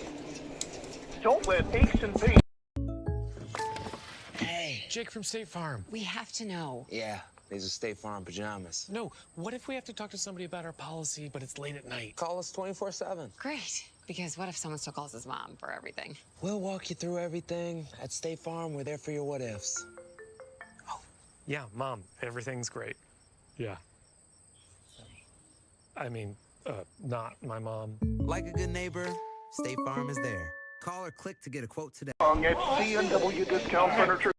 Don't let aches and pains. Hey. Jake from State Farm. We have to know. Yeah, these are State Farm pajamas. No, what if we have to talk to somebody about our policy, but it's late at night? Call us 24/7. Great, because what if someone still calls his mom for everything? We'll walk you through everything. At State Farm, we're there for your what-ifs. Oh, yeah, Mom, everything's great. Yeah. I mean, not my mom. Like a good neighbor, State Farm is there. Call or click to get a quote today. At C&W Discount Furniture.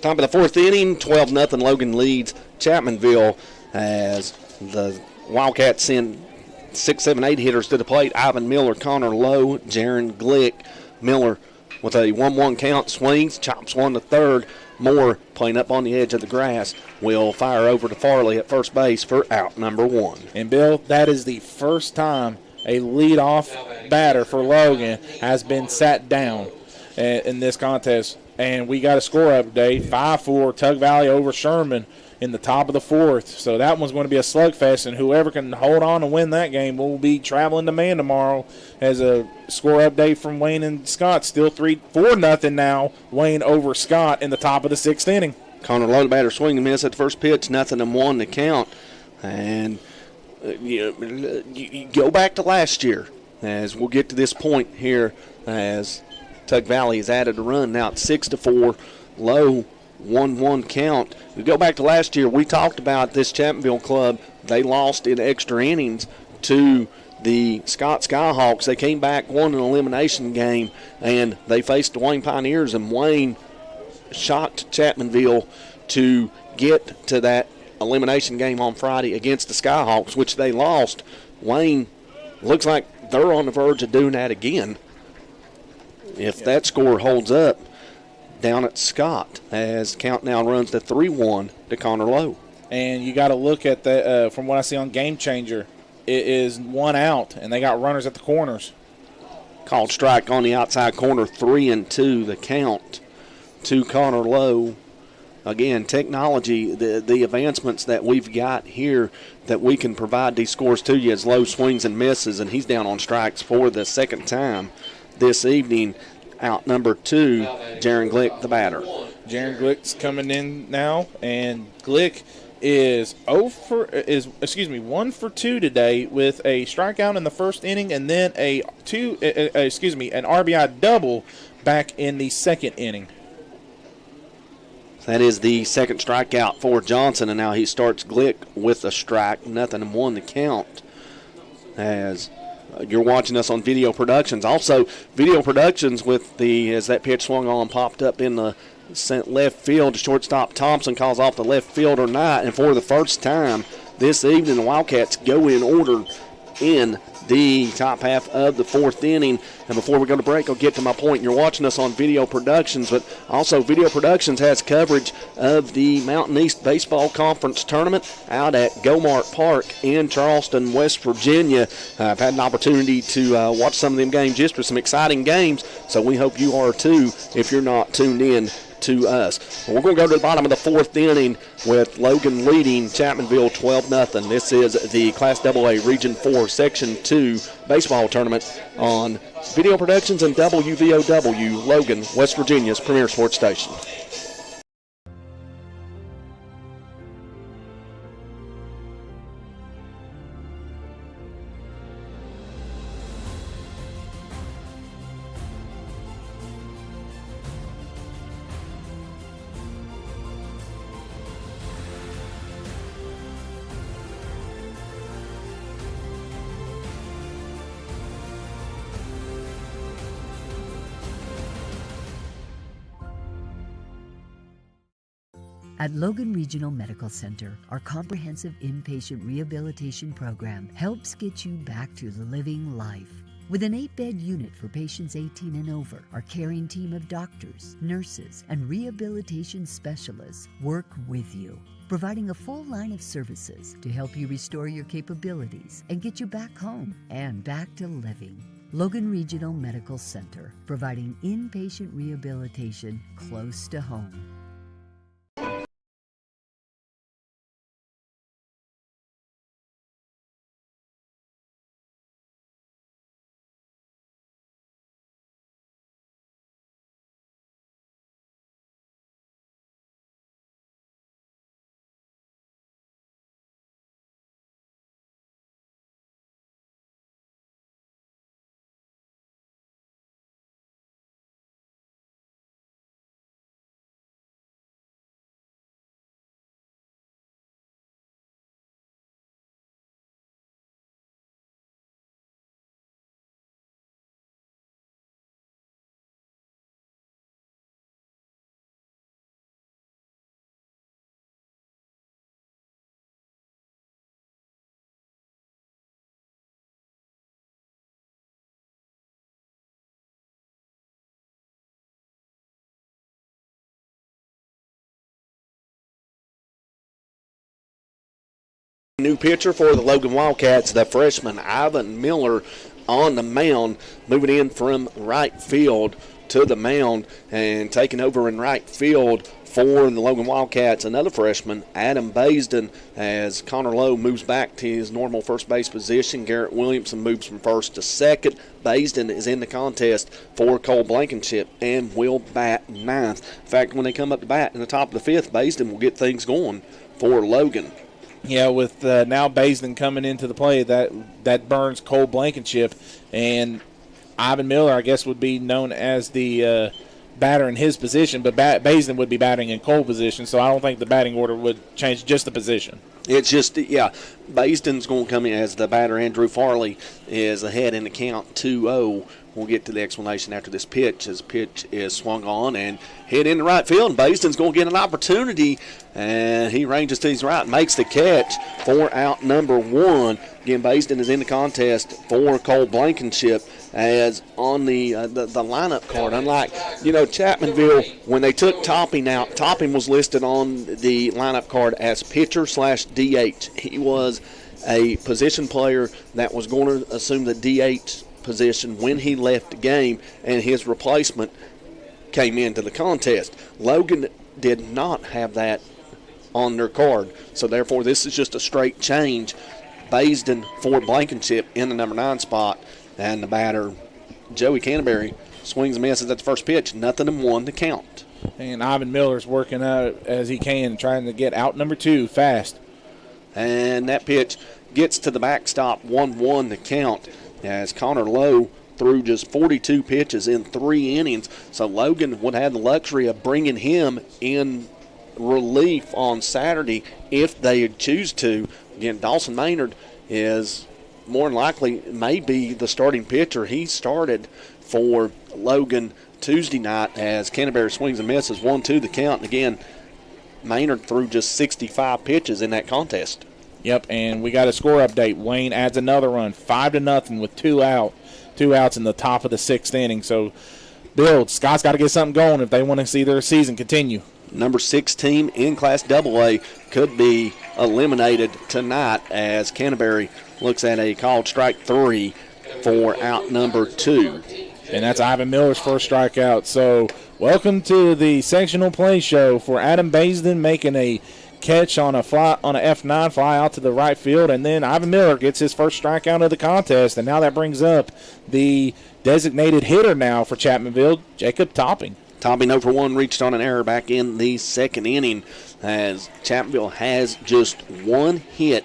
Top of the 4th inning, 12-0 Logan leads Chapmanville as the Wildcats send 6, 7, 8 hitters to the plate. Ivan Miller, Connor Lowe, Jaron Glick. Miller with a 1-1 count, swings, chops one to third. Moore playing up on the edge of the grass will fire over to Farley at first base for out number 1. And, Bill, that is the first time a leadoff batter for Logan has been sat down in this contest. And we got a score update, 5-4, Tug Valley over Sherman in the top of the fourth. So that one's going to be a slugfest, and whoever can hold on and win that game will be traveling to Man tomorrow. As a score update from Wayne and Scott, still 4-0 now, Wayne over Scott in the top of the sixth inning. Connor Lowe, batter swing and miss at the first pitch, 0-1 to count. And you go back to last year, as we'll get to this point here, as Tug Valley has added a run. Now it's 6-4, Low 1-1 count. We go back to last year. We talked about this Chapmanville club. They lost in extra innings to the Scott Skyhawks. They came back, won an elimination game, and they faced the Wayne Pioneers, and Wayne shocked Chapmanville to get to that elimination game on Friday against the Skyhawks, which they lost. Wayne looks like they're on the verge of doing that again if that score holds up down at Scott, as count now runs to 3-1 to Connor Lowe. And you got to look at the from what I see on Game Changer, it is 1 out, and they got runners at the corners. Called strike on the outside corner, 3-2 the count to Connor Lowe. Again, technology, the advancements that we've got here that we can provide these scores to you as Lowe swings and misses, and he's down on strikes for the second time this evening. Out number 2, Jaron Glick, the batter. Jaron Glick's coming in now, and Glick is 1 for 2 today with a strikeout in the first inning, and then an RBI double back in the second inning. That is the second strikeout for Johnson, and now he starts Glick with a strike, 0-1 to count, as you're watching us on Video Productions. Also, Video Productions as that pitch swung on, popped up in the left field. Shortstop Thompson calls off the left fielder Knight, and for the first time this evening, the Wildcats go in order in the top half of the fourth inning. And before we go to break, I'll get to my point. You're watching us on Video Productions, but also Video Productions has coverage of the Mountain East Baseball Conference Tournament out at Gomart Park in Charleston, West Virginia. I've had an opportunity to watch some of them games yesterday, some exciting games, so we hope you are too if you're not tuned in to us. We're going to go to the bottom of the fourth inning with Logan leading Chapmanville 12-0. This is the Class AA Region 4 Section 2 baseball tournament on Video Productions and WVOW, Logan, West Virginia's premier sports station. At Logan Regional Medical Center, our comprehensive inpatient rehabilitation program helps get you back to living life. With an 8-bed unit for patients 18 and over, our caring team of doctors, nurses, and rehabilitation specialists work with you, providing a full line of services to help you restore your capabilities and get you back home and back to living. Logan Regional Medical Center, providing inpatient rehabilitation close to home. New pitcher for the Logan Wildcats, the freshman Ivan Miller on the mound, moving in from right field to the mound, and taking over in right field for the Logan Wildcats, another freshman, Adam Baisden, as Connor Lowe moves back to his normal first base position. Garrett Williamson moves from first to second. Baisden is in the contest for Cole Blankenship and will bat ninth. In fact, when they come up to bat in the top of the fifth, Baisden will get things going for Logan. Yeah, with now Baisden coming into the play, that burns Cole Blankenship, and Ivan Miller, I guess, would be known as the batter in his position, but Baisden would be batting in Cole's position, so I don't think the batting order would change, just the position. It's just, yeah, Baisden's going to come in as the batter. Andrew Farley is ahead in the count 2-0. We'll get to the explanation after this pitch, as the pitch is swung on and hit into right field. And Baisden's going to get an opportunity, and he ranges to his right and makes the catch for out number one. Again, Baisden is in the contest for Cole Blankenship, as on the lineup card, unlike, Chapmanville, when they took Topping out, Topping was listed on the lineup card as pitcher/DH. He was a position player that was going to assume the DH position when he left the game, and his replacement came into the contest. Logan did not have that on their card, so therefore this is just a straight change. Baisden for Blankenship in the number 9 spot, and the batter, Joey Canterbury, swings and misses at the first pitch. 0-1 to count. And Ivan Miller's working out as he can, trying to get out number 2 fast. And that pitch gets to the backstop, 1-1 to count, as Connor Lowe threw just 42 pitches in 3 innings. So Logan would have the luxury of bringing him in relief on Saturday if they choose to. Again, Dawson Maynard is more than likely maybe the starting pitcher. He started for Logan Tuesday night, as Canterbury swings and misses, 1-2 the count. And again, Maynard threw just 65 pitches in that contest. Yep, and we got a score update. Wayne adds another run, 5-0 with 2 outs in the top of the 6th inning. So, Bill, Scott's got to get something going if they want to see their season continue. Number 6 team in Class AA could be eliminated tonight, as Canterbury looks at a called strike 3 for out number 2. And that's Ivan Miller's first strikeout. So, welcome to the sectional play show for Adam Baisden, making a catch on a F9 fly out to the right field, and then Ivan Miller gets his first strikeout of the contest, and now that brings up the designated hitter now for Chapmanville, Jacob Topping. Topping 0 for 1, reached on an error back in the 2nd inning, as Chapmanville has just 1 hit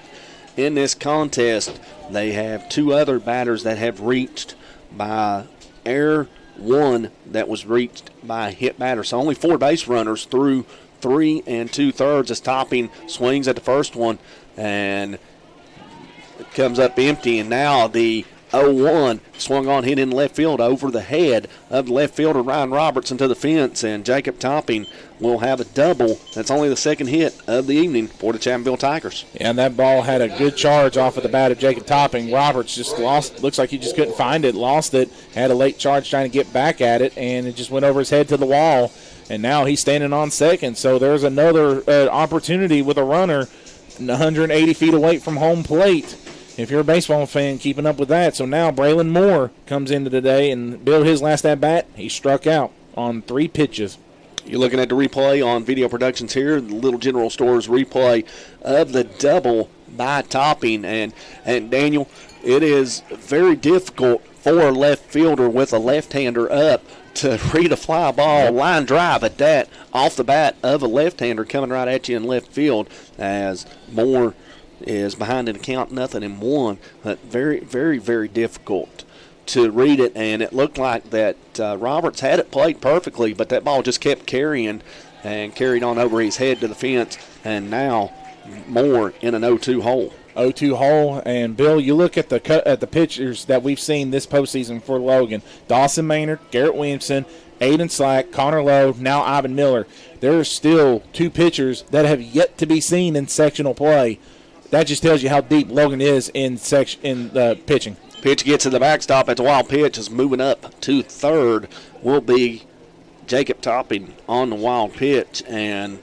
in this contest. They have 2 other batters that have reached by error, 1 that was reached by a hit batter. So only 4 base runners through 3 2/3 as Topping swings at the first one, and it comes up empty. And now the 0-1 swung on, hit in left field over the head of the left fielder Ryan Robertson to the fence, and Jacob Topping will have a double. That's only the 2nd hit of the evening for the Chapmanville Tigers. Yeah, and that ball had a good charge off of the bat of Jacob Topping. Roberts just lost, looks like he just couldn't find it, lost it, had a late charge trying to get back at it, and it just went over his head to the wall. And now he's standing on second, so there's another opportunity with a runner 180 feet away from home plate. If you're a baseball fan, keeping up with that. So now Braylon Moore comes into today, and Bill, his last at-bat, he struck out on 3 pitches. You're looking at the replay on Video Productions here, the Little General Store's replay of the double by Topping. And Daniel, it is very difficult for a left fielder with a left-hander up to read a fly ball, line drive at that, off the bat of a left-hander coming right at you in left field, as Moore is behind in the count, 0-1. But very, very, very difficult to read it, and it looked like that Roberts had it played perfectly, but that ball just kept carrying and carried on over his head to the fence, and now Moore in an 0-2 hole. 0-2 hole, and Bill, you look at the pitchers that we've seen this postseason for Logan: Dawson Maynard, Garrett Williamson, Aiden Slack, Connor Lowe, now Ivan Miller. There's still 2 pitchers that have yet to be seen in sectional play. That just tells you how deep Logan is in pitching. Pitch gets to the backstop. It's a wild pitch. Is moving up to third. Will be Jacob Topping on the wild pitch, and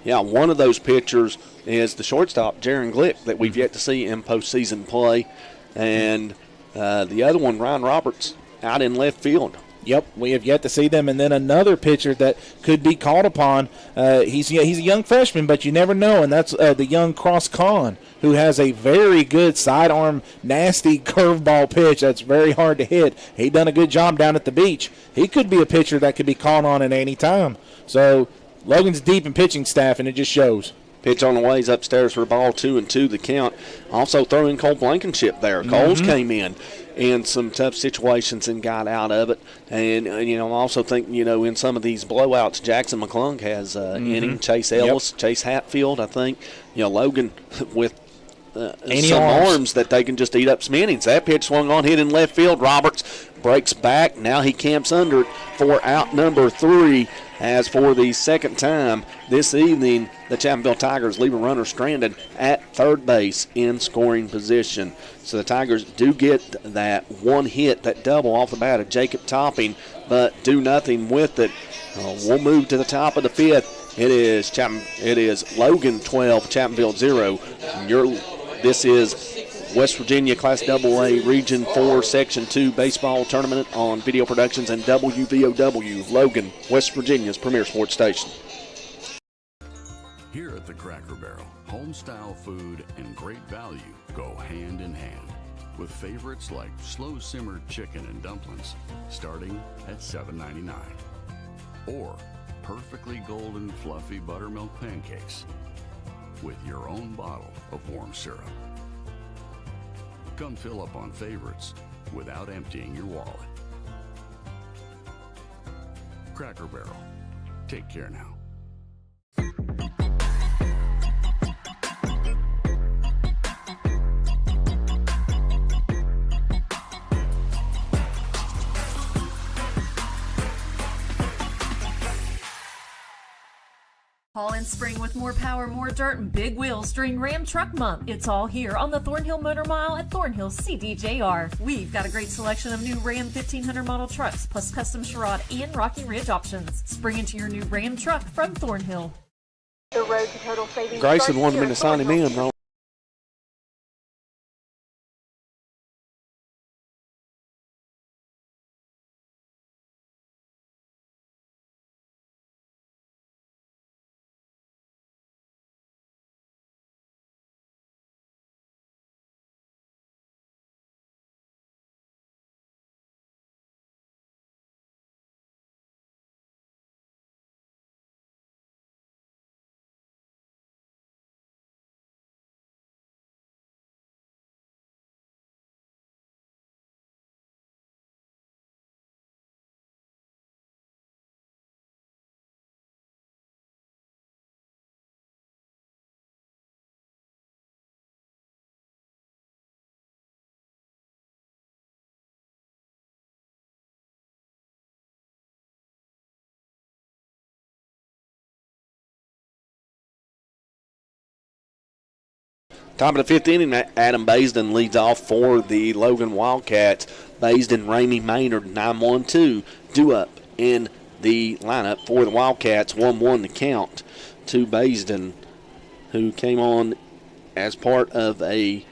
yeah, one of those pitchers is the shortstop, Jaron Glick, that we've yet to see in postseason play. And the other one, Ryan Roberts, out in left field. Yep, we have yet to see them. And then another pitcher that could be called upon, he's a young freshman, but you never know, and that's the young Cross Con, who has a very good sidearm, nasty curveball pitch that's very hard to hit. He done a good job down at the beach. He could be a pitcher that could be called on at any time. So Logan's deep in pitching staff, and it just shows. Pitch on the ways upstairs for a ball, 2-2 the count. Also throw in Cole Blankenship there. Coles came in some tough situations and got out of it. And I also think, in some of these blowouts, Jackson McClung has inning. Chase Ellis, Chase Hatfield, I think. Logan with some arms that they can just eat up some innings. That pitch swung on, hit in left field. Roberts breaks back. Now he camps under it for out number 3. As for the second time this evening, the Chapmanville Tigers leave a runner stranded at third base in scoring position. So the Tigers do get that one hit, that double off the bat of Jacob Topping, but do nothing with it. We'll move to the top of the fifth. It is Logan 12, Chapmanville 0. This is West Virginia Class AA Region 4 Section 2 baseball tournament on Video Productions and WVOW, Logan, West Virginia's premier sports station. Here at the Cracker Barrel, home-style food and great value go hand in hand, with favorites like slow-simmered chicken and dumplings starting at $7.99, or perfectly golden fluffy buttermilk pancakes with your own bottle of warm syrup. Come fill up on favorites without emptying your wallet. Cracker Barrel. Take care now. Fall and spring with more power, more dirt, and big wheels during Ram Truck Month. It's all here on the Thornhill Motor Mile at Thornhill CDJR. We've got a great selection of new Ram 1500 model trucks, plus custom Sherrod and Rocky Ridge options. Spring into your new Ram truck from Thornhill. The road to total savings. Grayson wanted me to sign him in, though. Top of the fifth inning, Adam Baisden leads off for the Logan Wildcats. Baisden, Ramey Maynard, 9-1-2, due up in the lineup for the Wildcats. 1-1 to count to Baisden, who came on as part of a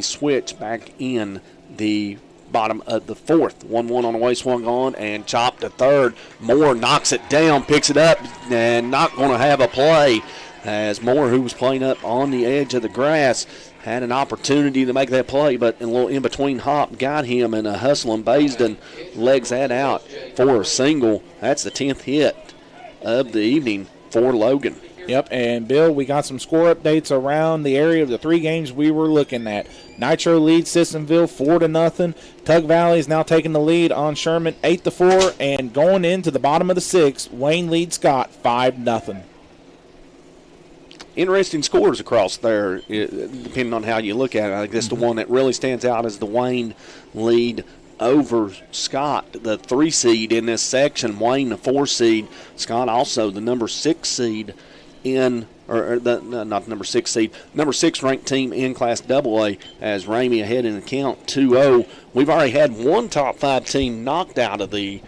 switch back in the bottom of the fourth. 1-1 on the way, swung on and chopped to third. Moore knocks it down, picks it up, and not going to have a play. As Moore, who was playing up on the edge of the grass, had an opportunity to make that play, but a little in-between hop got him, and a hustling Baisden legs that out for a single. That's the 10th hit of the evening for Logan. Yep, and Bill, we got some score updates around the area of the three games we were looking at. Nitro leads Sissonville 4-0. Tug Valley is now taking the lead on Sherman 8-4, and going into the bottom of the sixth, Wayne leads Scott 5-0. Interesting scores across there, depending on how you look at it. I guess the one that really stands out is the Wayne lead over Scott, the 3 seed in this section. Wayne, the 4 seed. Scott also the number 6 seed not the number 6 seed, number 6 ranked team in Class AA, as Ramey ahead in the count 2-0. We've already had one top 5 team knocked out of the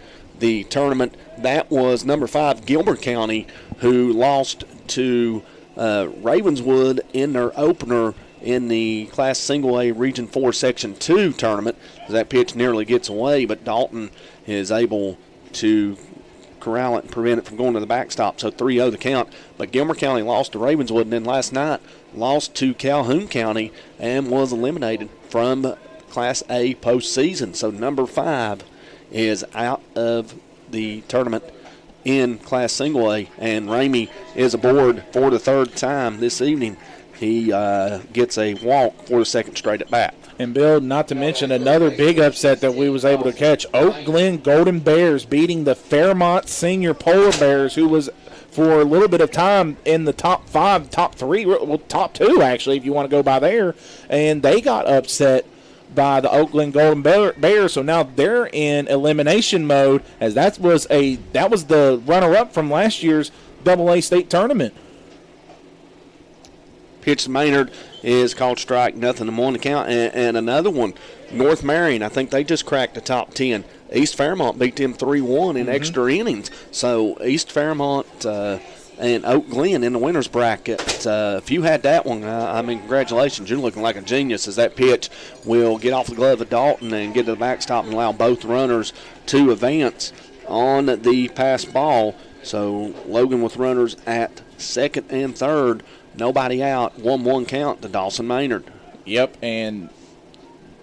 tournament. That was number 5 Gilbert County, who lost to Ravenswood in their opener in the Class Single A Region 4 Section 2 tournament. That pitch nearly gets away, but Dalton is able to corral it and prevent it from going to the backstop. So 3-0 the count. But Gilmer County lost to Ravenswood, and then last night lost to Calhoun County and was eliminated from Class A postseason. So number 5 is out of the tournament in Class Single A, and Ramey is aboard for the 3rd time this evening. He gets a walk for the 2nd straight at bat. And Bill, not to mention another big upset that we was able to catch. Oak Glen Golden Bears beating the Fairmont Senior Polar Bears, who was for a little bit of time in the top 5, top 3, well, top 2 actually, if you want to go by there. And they got upset by the Oak Glen Golden Bears, so now they're in elimination mode, as that was the runner-up from last year's AA state tournament. Pitch to Maynard is called strike, 0-1 to count. And another one, North Marion, I think they just cracked the top 10. East Fairmont beat them 3-1 in extra innings. So East Fairmont and Oak Glen in the winner's bracket. If you had that one, I mean, congratulations. You're looking like a genius, as that pitch will get off the glove of Dalton and get to the backstop and allow both runners to advance on the pass ball. So Logan with runners at 2nd and 3rd. Nobody out. 1-1 count to Dawson Maynard. Yep, and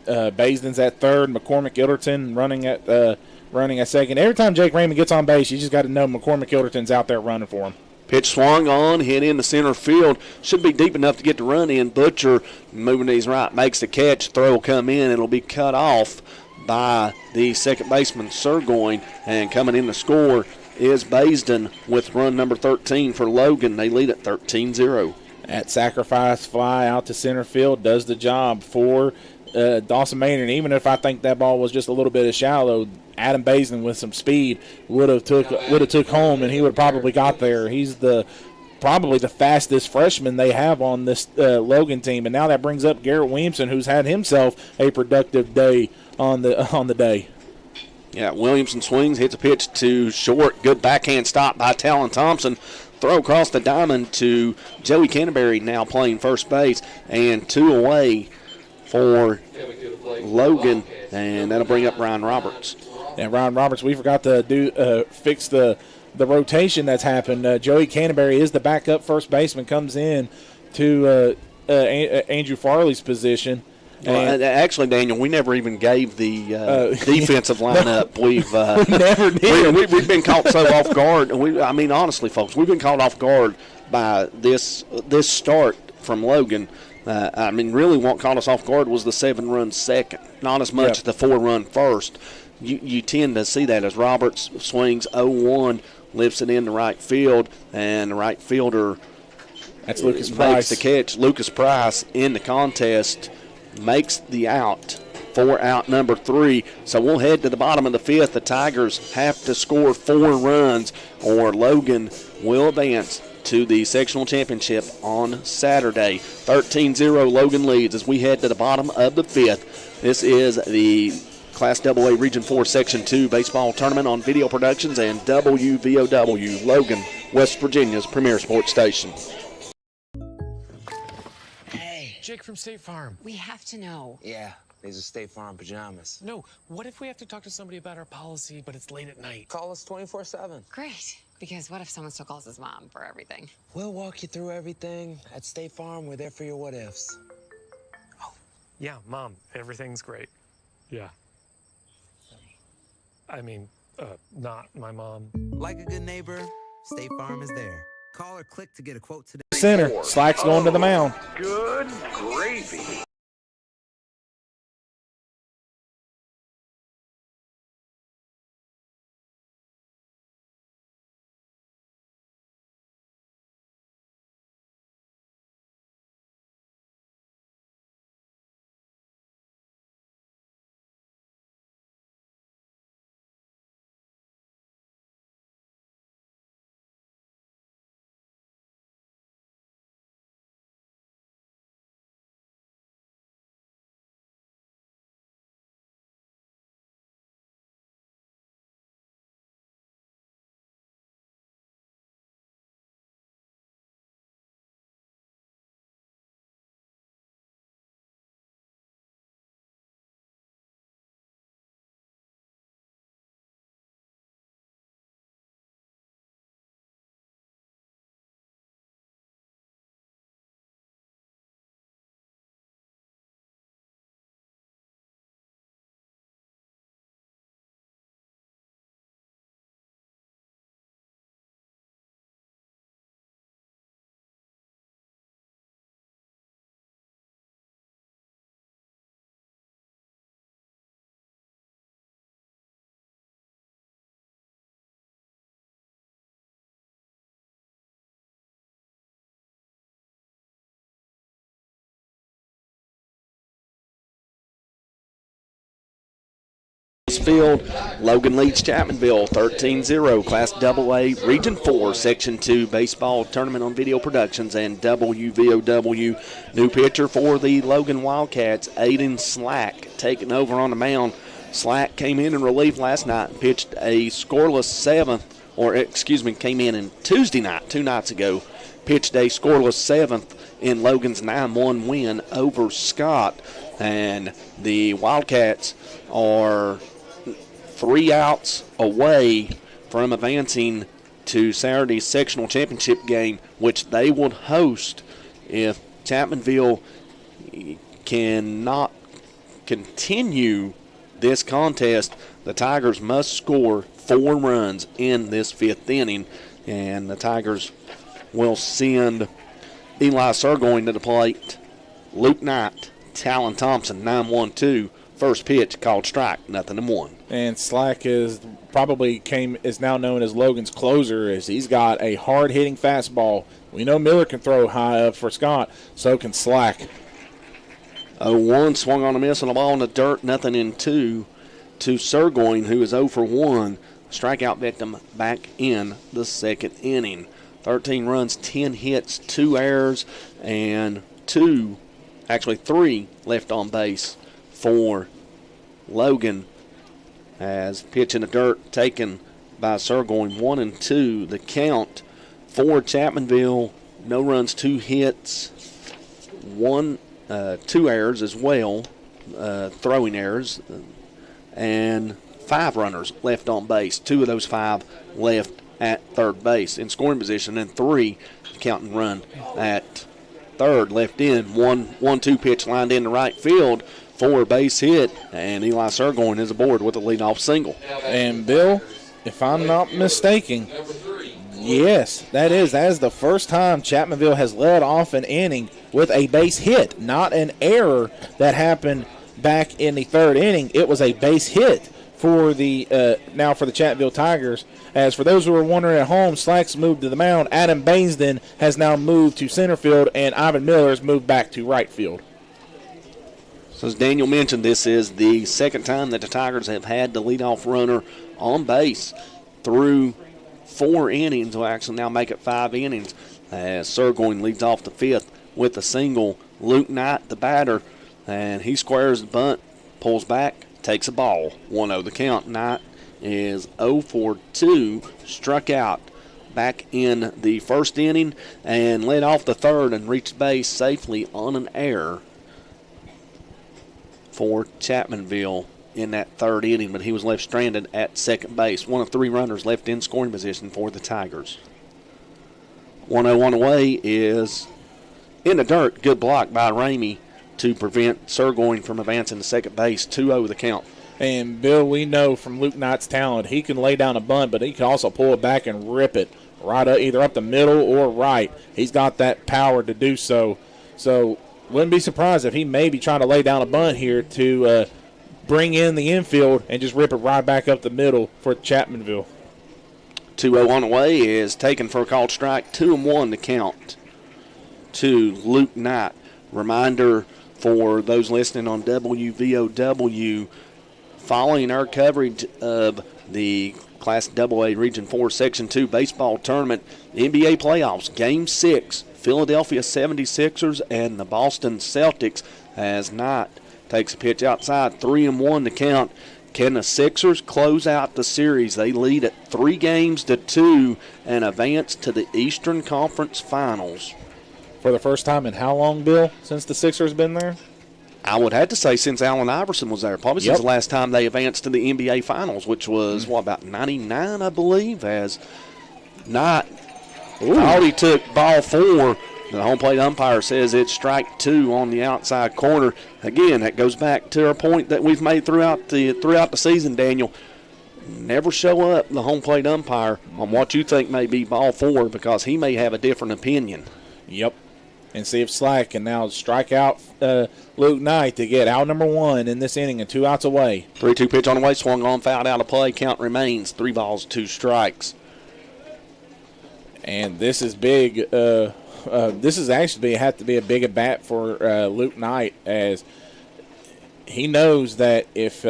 Basden's at 3rd. McCormick Ilderton running at 2nd. Every time Jake Raymond gets on base, you just got to know McCormick Ilderton's out there running for him. Pitch swung on, hit in the center field. Should be deep enough to get the run in. Butcher moving to his right, makes the catch. Throw will come in. It'll be cut off by the second baseman, Surgoyne. And coming in to score is Basden with run number 13 for Logan. They lead at 13-0. At sacrifice fly out to center field does the job for Dawson Maynard. Even if I think that ball was just a little bit shallow, Adam Basden with some speed would have took home, and he would have probably got there. He's probably the fastest freshman they have on this Logan team, and now that brings up Garrett Williamson, who's had himself a productive day on the day. Yeah, Williamson swings, hits a pitch to short. Good backhand stop by Talon Thompson. Throw across the diamond to Joey Canterbury, now playing first base, and 2 away for Logan, and that'll bring up Ryan Roberts. And Ryan Roberts, we forgot to fix the rotation that's happened. Joey Canterbury is the backup first baseman, comes in to Andrew Farley's position. Actually, Daniel, we never even gave the defensive lineup. We never did. We've been caught so off guard. I mean, honestly, folks, we've been caught off guard by this start from Logan. I mean, really what caught us off guard was the 7-run second, not as much the 4-run first. You tend to see that as Roberts swings 0-1, lifts it into right field, and the right fielder that's Lucas makes Price. the catch. Lucas Price in the contest makes the out for out number 3. So we'll head to the bottom of the 5th. The Tigers have to score 4 runs or Logan will advance to the sectional championship on Saturday. 13-0 Logan leads as we head to the bottom of the 5th. This is the Class AA Region 4 Section 2 baseball tournament on Video Productions and WVOW, Logan, West Virginia's premier sports station. Jake from State Farm. We have to know. Yeah, these are State Farm pajamas. No, what if we have to talk to somebody about our policy, but it's late at night? Call us 24/7. Great. Because what if someone still calls his mom for everything? We'll walk you through everything. At State Farm, we're there for your what-ifs. Oh, yeah, Mom, everything's great. Yeah. I mean, not my mom. Like a good neighbor, State Farm is there. Call or click to get a quote today. Center. Slack's going to the mound. Good gravy. Field. Logan leads Chapmanville 13-0. Class AA Region 4 Section 2 baseball tournament on Video Productions and WVOW. New pitcher for the Logan Wildcats, Aiden Slack, taking over on the mound. Slack came in relief last night and pitched a scoreless came in Tuesday night, 2 nights ago, pitched a scoreless 7th in Logan's 9-1 win over Scott. And the Wildcats are 3 outs away from advancing to Saturday's sectional championship game, which they would host if Chapmanville cannot continue this contest. The Tigers must score 4 runs in this 5th inning, and the Tigers will send Eli Surgoin to the plate. Luke Knight, Talon Thompson, 9-1-2. First pitch called strike, 0-1. And Slack is now known as Logan's closer, as he's got a hard-hitting fastball. We know Miller can throw high up for Scott, so can Slack. 0-1, swung on a miss on the ball in the dirt, 0-2 to Surgoin, who is 0 for 1. Strikeout victim back in the 2nd inning. 13 runs, 10 hits, 2 errors, and 3 left on base for Logan, as pitch in the dirt taken by Surgoin. 1-2 the count for Chapmanville. No runs, 2 hits, 2 errors as well, throwing errors, and 5 runners left on base. 2 of those 5 left at third base in scoring position, and 3 counting run at third left in. 1-2 pitch lined in the right field for a base hit, and Eli Surgoin is aboard with a leadoff single. And Bill, if I'm not mistaken, yes, that is the first time Chapmanville has led off an inning with a base hit, not an error that happened back in the 3rd inning. It was a base hit for the Chapmanville Tigers. As for those who are wondering at home, Slack's moved to the mound. Adam Bainsden has now moved to center field, and Ivan Miller has moved back to right field. So as Daniel mentioned, this is the 2nd time that the Tigers have had the leadoff runner on base through 4 innings. Will actually now make it 5 innings, as Surgoin leads off the 5th with a single. Luke Knight, the batter, and he squares the bunt, pulls back, takes a ball. 1-0 the count. Knight is 0 for 2, struck out back in the 1st inning and led off the 3rd and reached base safely on an error for Chapmanville in that 3rd inning, but he was left stranded at second base. 1 of 3 runners left in scoring position for the Tigers. 1-0 away is in the dirt. Good block by Ramey to prevent Surgoin from advancing to second base. 2-0 the count. And, Bill, we know from Luke Knight's talent, he can lay down a bunt, but he can also pull it back and rip it right up, either up the middle or right. He's got that power to do so. So, wouldn't be surprised if he may be trying to lay down a bunt here to bring in the infield and just rip it right back up the middle for Chapmanville. 2-0 on the way is taken for a called strike. 2-1 to count to Luke Knight. Reminder for those listening on WVOW, following our coverage of the Class AA Region 4 Section 2 baseball tournament, NBA playoffs, Game 6, Philadelphia 76ers and the Boston Celtics, as Knight takes a pitch outside. 3-1 to count. Can the Sixers close out the series? They lead at 3-2 and advance to the Eastern Conference Finals. For the first time in how long, Bill, since the Sixers been there? I would have to say since Allen Iverson was there. Probably since the last time they advanced to the NBA Finals, which was, about 99, I believe, as Knight thought he took ball 4. The home plate umpire says it's strike 2 on the outside corner. Again, that goes back to our point that we've made throughout the season, Daniel. Never show up the home plate umpire on what you think may be ball 4, because he may have a different opinion. Yep. And see if Slack can now strike out Luke Knight to get out number 1 in this inning and 2 outs away. 3-2 pitch on the way, swung on, fouled out of play. Count remains 3 balls, 2 strikes. And this is big. This is actually have to be a big at bat for Luke Knight, as he knows that if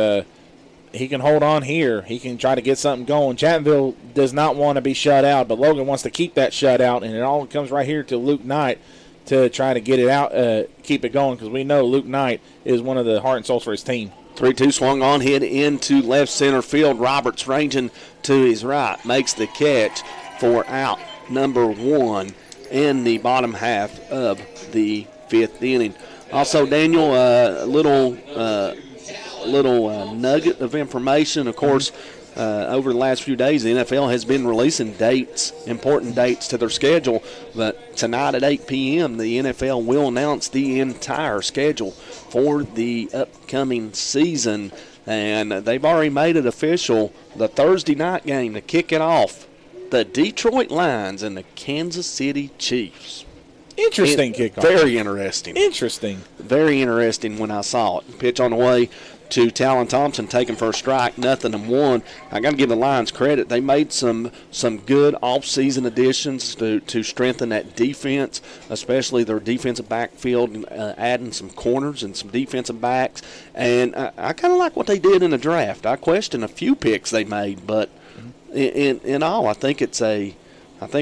he can hold on here. He can try to get something going. Chapmanville does not want to be shut out, but Logan wants to keep that shutout, and it all comes right here to Luke Knight to try to get it out, keep it going, because we know Luke Knight is one of the heart and souls for his team. 3-2 swung on, hit into left center field. Roberts ranging to his right, makes the catch for out number 1 in the bottom half of the 5th inning. Also, Daniel, a little nugget of information. Of course, over the last few days, the NFL has been releasing dates, important dates to their schedule. But tonight at 8 p.m., the NFL will announce the entire schedule for the upcoming season. And they've already made it official. The Thursday night game to kick it off, the Detroit Lions and the Kansas City Chiefs. Interesting kickoff. Very interesting. Very interesting when I saw it. Pitch on the way to Talon Thompson, taken for a strike, 0-1. I got to give the Lions credit. They made some good off-season additions to strengthen that defense, especially their defensive backfield, adding some corners and some defensive backs. And I kind of like what they did in the draft. I question a few picks they made, but in all, I think it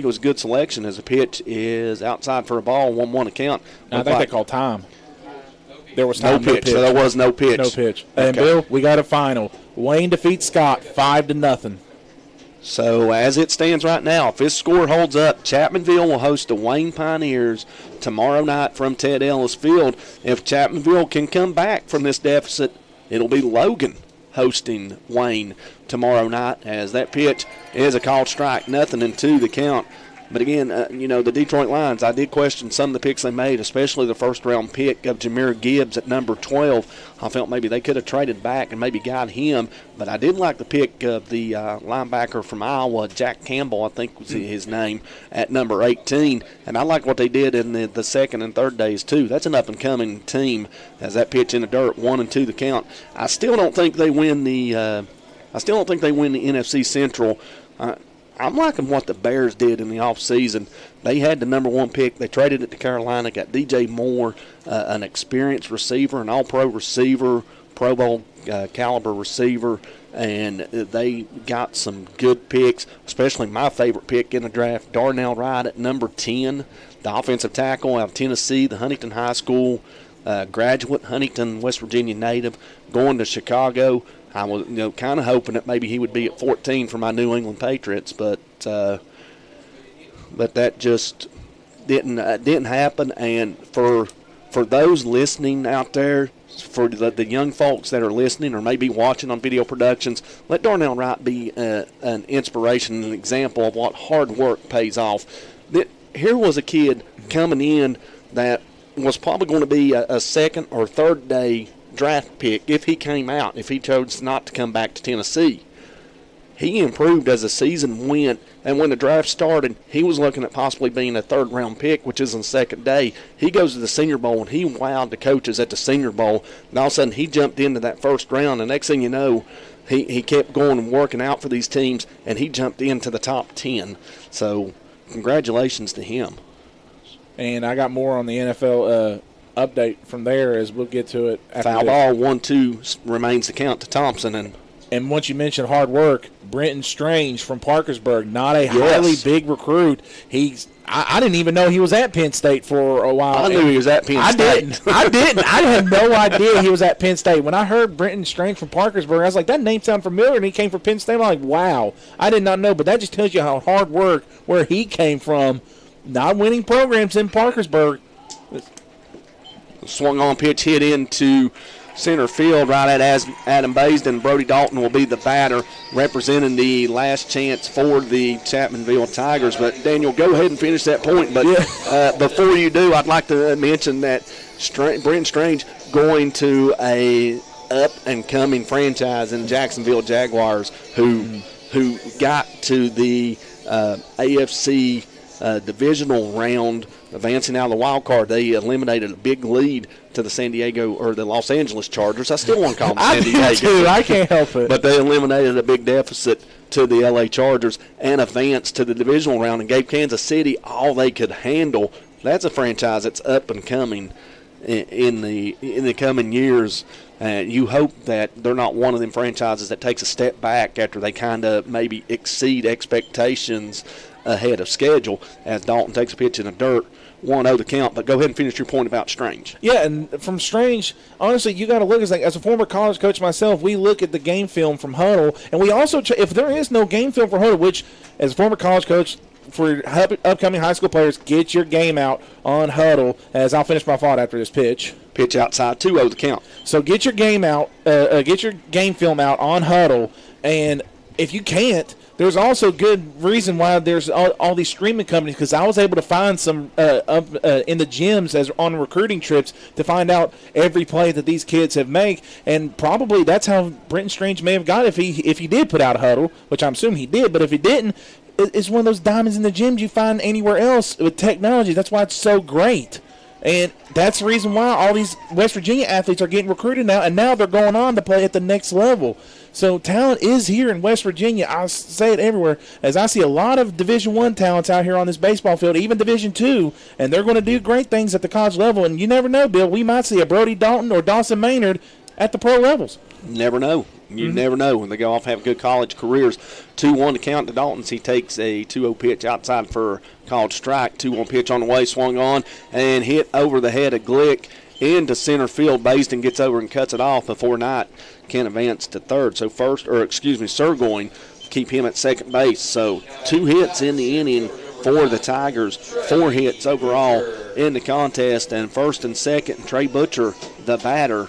was a good selection as the pitch is outside for a ball, 1-1 account. I think they called time. There was time, no pitch. So there was no pitch. No pitch. Okay. And, Bill, we got a final. Wayne defeats Scott 5-0. So as it stands right now, if this score holds up, Chapmanville will host the Wayne Pioneers tomorrow night from Ted Ellis Field. If Chapmanville can come back from this deficit, it'll be Logan hosting Wayne tomorrow night, as that pitch is a called strike, 0-2 the count. But again, the Detroit Lions, I did question some of the picks they made, especially the first-round pick of Jameer Gibbs at number 12. I felt maybe they could have traded back and maybe got him. But I did like the pick of the linebacker from Iowa, Jack Campbell, I think was his name, at number 18. And I like what they did in the second and third days, too. That's an up-and-coming team as that pitch in the dirt, 1-2 the count. I still don't think they win the NFC Central. I'm liking what the Bears did in the offseason. They had the number 1 pick. They traded it to Carolina, got DJ Moore, an experienced receiver, an all-pro receiver, Pro Bowl caliber receiver, and they got some good picks, especially my favorite pick in the draft, Darnell Wright at number 10, the offensive tackle out of Tennessee, the Huntington High School graduate, Huntington, West Virginia native, going to Chicago. I was, kind of hoping that maybe he would be at 14 for my New England Patriots, but that just didn't happen. And for those listening out there, for the young folks that are listening or maybe watching on video productions, let Darnell Wright be an inspiration, an example of what hard work pays off. Here was a kid coming in that was probably going to be a second or third day draft pick if he came out, if he chose not to come back to Tennessee. He improved as the season went, and when the draft started, he was looking at possibly being a third-round pick, which is on the second day. He goes to the Senior Bowl, and he wowed the coaches at the Senior Bowl, and all of a sudden he jumped into that first round, and next thing you know, he kept going and working out for these teams, and he jumped into the top 10. So congratulations to him. And I got more on the NFL update from there as we'll get to it. Foul ball, 1-2 remains the count to Thompson. And once you mentioned hard work, Brenton Strange from Parkersburg, not a highly big recruit. I didn't even know he was at Penn State for a while. I knew he was at Penn State. I didn't. I had no idea he was at Penn State. When I heard Brenton Strange from Parkersburg, I was like, that name sounded familiar, and he came from Penn State. I'm like, wow. I did not know, but that just tells you how hard work, where he came from, not winning programs in Parkersburg. Swung on pitch, hit into center field right at Adam Baisden. Brody Dalton will be the batter representing the last chance for the Chapmanville Tigers. But, Daniel, go ahead and finish that point. But before you do, I'd like to mention that Brent Strange going to a up-and-coming franchise in Jacksonville Jaguars who got to the AFC divisional round, advancing out of the wild card. They eliminated a big lead to the Los Angeles Chargers. I still want to call them San Diego. I do too. I can't help it. But they eliminated a big deficit to the LA Chargers and advanced to the divisional round and gave Kansas City all they could handle. That's a franchise that's up and coming. in the coming years. You hope that they're not one of them franchises that takes a step back after they kind of maybe exceed expectations ahead of schedule, as Dalton takes a pitch in the dirt. 1-0 the count, but go ahead and finish your point about Strange. Yeah, and from Strange, honestly, you got to look, as a former college coach myself, we look at the game film from Huddle, and we also, if there is no game film for Huddle, which as a former college coach, for upcoming high school players, get your game out on Huddle, as I'll finish my thought after this pitch. Pitch outside, 2-0 the count. So get your game out, get your game film out on Huddle, and if you can't, there's also good reason why there's all these streaming companies, because I was able to find some in the gyms as on recruiting trips to find out every play that these kids have made, and probably that's how Brenton Strange may have got if he did put out a Huddle, which I'm assuming he did, but if he didn't, it's one of those diamonds in the gyms you find anywhere else with technology. That's why it's so great. And that's the reason why all these West Virginia athletes are getting recruited now, and now they're going on to play at the next level. So talent is here in West Virginia. I say it everywhere, as I see a lot of Division I talents out here on this baseball field, even Division II, and they're going to do great things at the college level. And you never know, Bill, we might see a Brody Dalton or Dawson Maynard at the pro levels. Never know. You never know when they go off and have good college careers. 2-1 to count to Dalton's. He takes a 2-0 pitch outside for a called strike. 2-1 pitch on the way, swung on, and hit over the head of Glick into center field. Basden gets over and cuts it off before Knight can advance to third. So Sergoin, keep him at second base. So 2 hits in the inning for the Tigers, 4 hits overall in the contest, and first and second, Trey Butcher, the batter.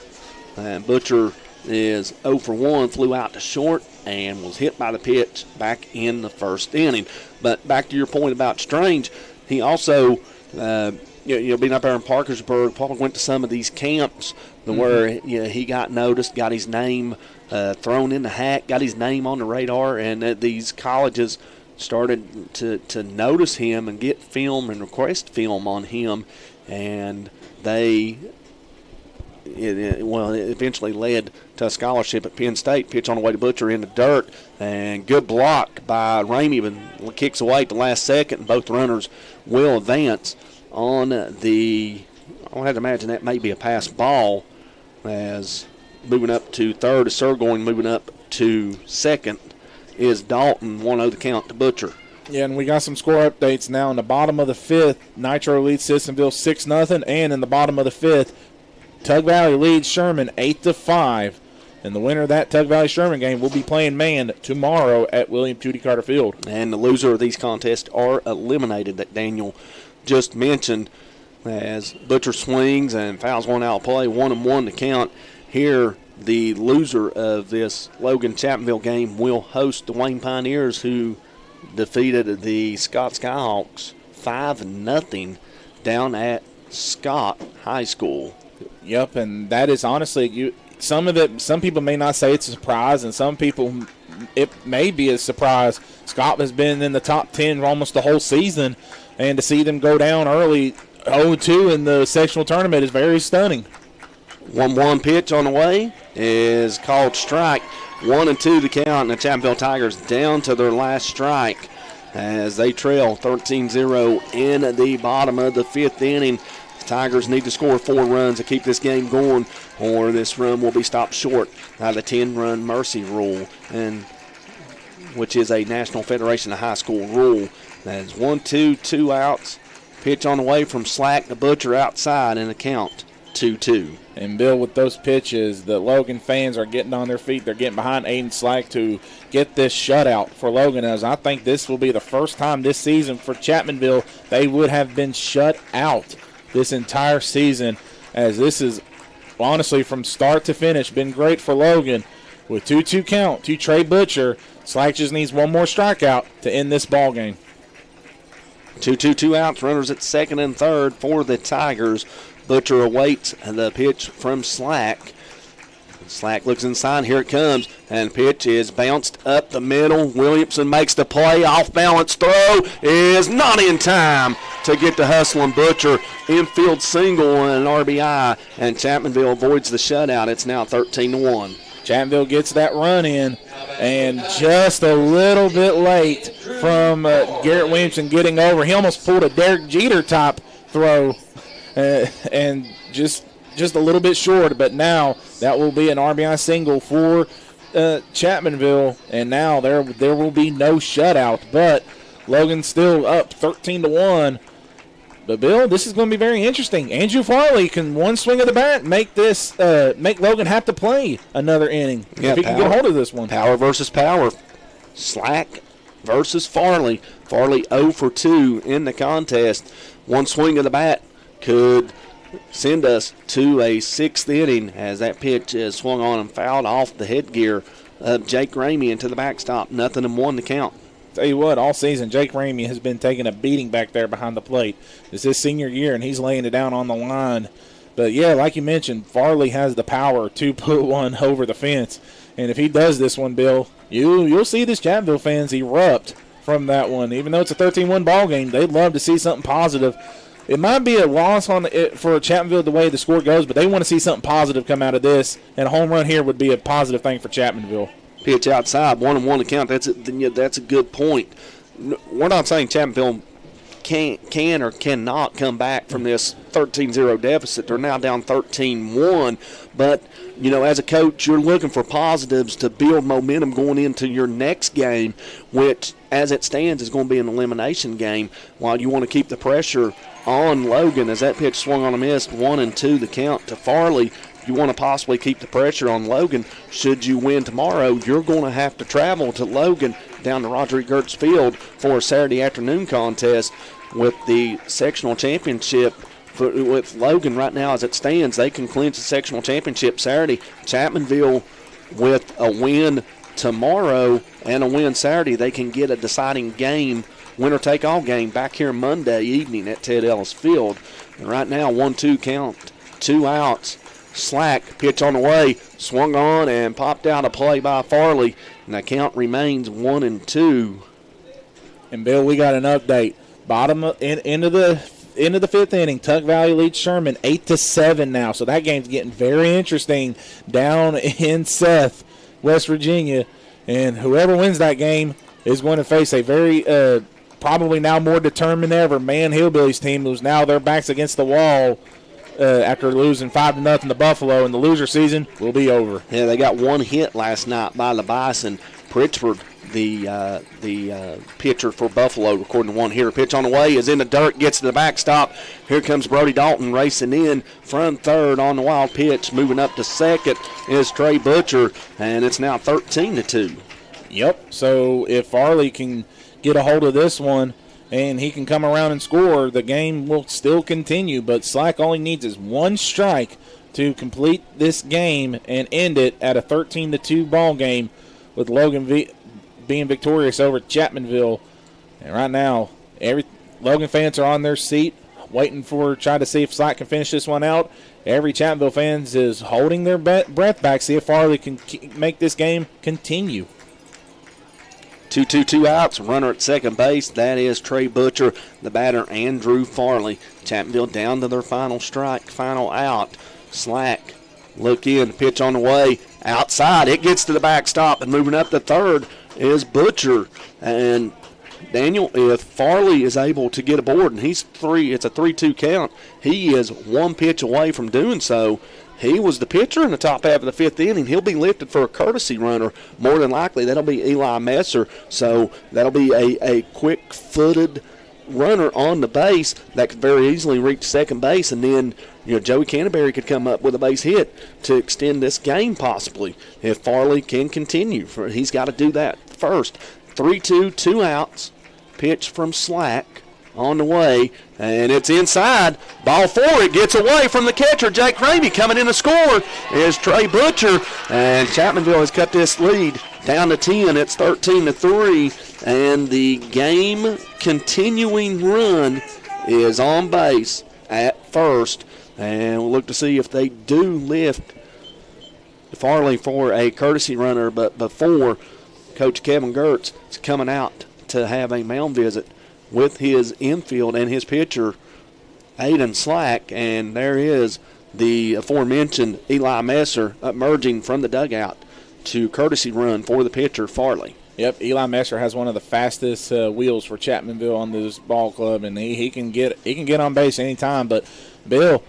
And Butcher is 0 for 1, flew out to short, and was hit by the pitch back in the first inning. But back to your point about Strange, he also, being up there in Parkersburg, probably went to some of these camps where he got noticed, got his name thrown in the hat, got his name on the radar, and these colleges started to notice him and get film and request film on him, and it eventually led to a scholarship at Penn State. Pitch on the way to Butcher in the dirt, and good block by Ramey, but kicks away at the last second, and both runners will advance on the, I would have to imagine that may be a pass ball, as moving up to third is Sergoin, moving up to second is Dalton. 1-0 the count to Butcher. Yeah, and we got some score updates now. In the bottom of the 5th, Nitro leads Sissonville 6-0, and in the bottom of the 5th, Tug Valley leads Sherman 8-5. And the winner of that Tug Valley-Sherman game will be playing man tomorrow at William Judy Carter Field. And the loser of these contests are eliminated, that Daniel just mentioned, as Butcher swings and fouls one out of play. 1-1 to count. Here, the loser of this Logan Chapmanville game will host the Wayne Pioneers, who defeated the Scott Skyhawks 5-0 down at Scott High School. Yep, and that is honestly, some people may not say it's a surprise, and some people it may be a surprise. Scott has been in the top 10 almost the whole season, and to see them go down early 0-2 in the sectional tournament is very stunning. 1-1 pitch on the way is called strike. 1-2 the count, and the Chapmanville Tigers down to their last strike as they trail 13-0 in the bottom of the 5th inning. The Tigers need to score 4 runs to keep this game going, or this run will be stopped short by the 10-run mercy rule, and which is a National Federation of High School rule. That's 1-2, 2 outs. Pitch on the way from Slack to Butcher outside, and the count 2-2. And Bill, with those pitches, the Logan fans are getting on their feet. They're getting behind Aiden Slack to get this shutout for Logan, as I think this will be the first time this season for Chapmanville they would have been shut out this entire season, as this is honestly from start to finish been great for Logan. With 2-2 count to Trey Butcher, Slack just needs one more strikeout to end this ball game. 2-2, 2 outs, runners at second and third for the Tigers. Butcher awaits the pitch from Slack. Slack looks inside. Here it comes. And pitch is bounced up the middle. Williamson makes the play. Off balance throw is not in time to get to hustling Butcher. Infield single and an RBI. And Chapmanville avoids the shutout. It's now 13-1. Chapmanville gets that run in, and just a little bit late from Garrett Williamson getting over. He almost pulled a Derek Jeter type throw. And just a little bit short, but now that will be an RBI single for Chapmanville, and now there will be no shutout. But Logan's still up 13-1. But Bill, this is going to be very interesting. Andrew Farley can one swing of the bat make this make Logan have to play another inning if he can get a hold of this one. Power versus power. Slack versus Farley. Farley 0 for 2 in the contest. One swing of the bat could send us to a 6th inning as that pitch is swung on and fouled off the headgear of Jake Ramey into the backstop. 0-1 to count. Tell you what, all season, Jake Ramey has been taking a beating back there behind the plate. It's his senior year, and he's laying it down on the line. But, yeah, like you mentioned, Farley has the power to put one over the fence. And if he does this one, Bill, you'll see this Chapmanville fans erupt from that one. Even though it's a 13-1 ball game, they'd love to see something positive. It might be a loss for Chapmanville the way the score goes, but they want to see something positive come out of this, and a home run here would be a positive thing for Chapmanville. Pitch outside, 1-1 to count. That's a good point. We're not saying Chapmanville can or cannot come back from this 13-0 deficit. They're now down 13-1. But, as a coach, you're looking for positives to build momentum going into your next game, which, as it stands, is going to be an elimination game, while you want to keep the pressure on Logan as that pitch swung on a miss. 1-2 the count to Farley. You want to possibly keep the pressure on Logan. Should you win tomorrow, you're going to have to travel to Logan down to Roger E. Gertz Field for a Saturday afternoon contest with the sectional championship. With Logan right now as it stands, they can clinch the sectional championship Saturday. Chapmanville with a win tomorrow and a win Saturday, they can get a deciding game, winner-take-all game back here Monday evening at Ted Ellis Field. And right now, 1-2 count, 2 outs. Slack, pitch on the way, swung on and popped out a play by Farley, and the count remains 1-2. And Bill, we got an update. Into the 5th inning, Tuck Valley leads Sherman 8-7 now. So that game's getting very interesting down in Seth, West Virginia, and whoever wins that game is going to face a very probably now more determined than ever Man Hillbillies team, who's now their backs against the wall. After losing 5-0 to Buffalo, and the loser season will be over. Yeah, they got one hit last night by the Bison. Pritchford, the pitcher for Buffalo, recording one hitter. Pitch on the way is in the dirt, gets to the backstop. Here comes Brody Dalton racing in from third on the wild pitch. Moving up to second is Trey Butcher, and it's now 13-2. Yep. So if Farley can get a hold of this one, and he can come around and score, the game will still continue. But Slack only needs is one strike to complete this game and end it at a 13-2 ball game, with Logan being victorious over Chapmanville. And right now, Logan fans are on their seat, waiting trying to see if Slack can finish this one out. Every Chapmanville fans is holding their breath back, see if Farley can make this game continue. 2 outs, runner at second base. That is Trey Butcher, the batter, Andrew Farley. Chapmanville down to their final strike, final out. Slack, look in, pitch on the way, outside. It gets to the backstop, and moving up to third is Butcher. And Daniel, if Farley is able to get aboard, and it's a 3-2 count, he is one pitch away from doing so. He was the pitcher in the top half of the 5th inning. He'll be lifted for a courtesy runner. More than likely, that'll be Eli Messer. So that'll be a quick-footed runner on the base that could very easily reach second base. And then, Joey Canterbury could come up with a base hit to extend this game possibly if Farley can continue. He's got to do that first. 3-2, 2 outs. Pitch from Slack on the way, and it's inside. Ball 4, it gets away from the catcher, Jake Ramey. Coming in to score is Trey Butcher, and Chapmanville has cut this lead down to 10. It's 13-3, and the game continuing run is on base at first, and we'll look to see if they do lift Farley for a courtesy runner. But before, Coach Kevin Gertz is coming out to have a mound visit with his infield and his pitcher, Aiden Slack, and there is the aforementioned Eli Messer emerging from the dugout to courtesy run for the pitcher, Farley. Yep, Eli Messer has one of the fastest wheels for Chapmanville on this ball club, and he can get on base anytime. But Bill,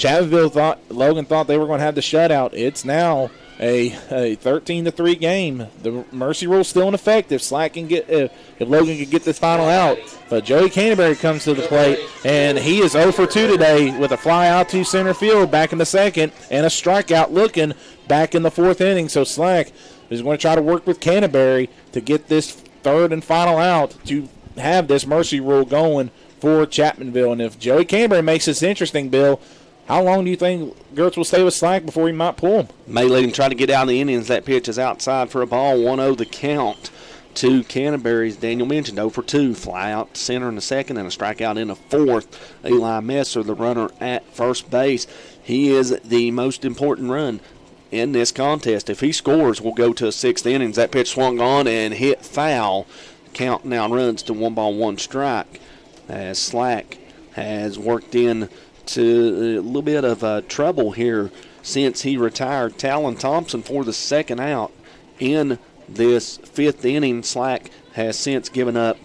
Logan thought they were going to have the shutout. It's now a 13-3 game. The mercy rule still in effect if Logan can get this final out. But Joey Canterbury comes to the plate, and he is 0 for 2 today with a fly out to center field back in the second and a strikeout looking back in the fourth inning. So Slack is going to try to work with Canterbury to get this third and final out to have this mercy rule going for Chapmanville. And if Joey Canterbury makes this interesting, Bill, how long do you think Gertz will stay with Slack before he might pull him? May let him try to get out of the innings. That pitch is outside for a ball. 1-0 the count to Canterbury, as Daniel mentioned. 0 for 2. Fly out to center in the second and a strikeout in the fourth. Eli Messer, the runner at first base. He is the most important run in this contest. If he scores, we'll go to a sixth innings. That pitch swung on and hit foul. Count now runs to 1-1 strike as Slack has worked in to a little bit of trouble here since he retired. Talon Thompson for the second out in this fifth inning. Slack has since given up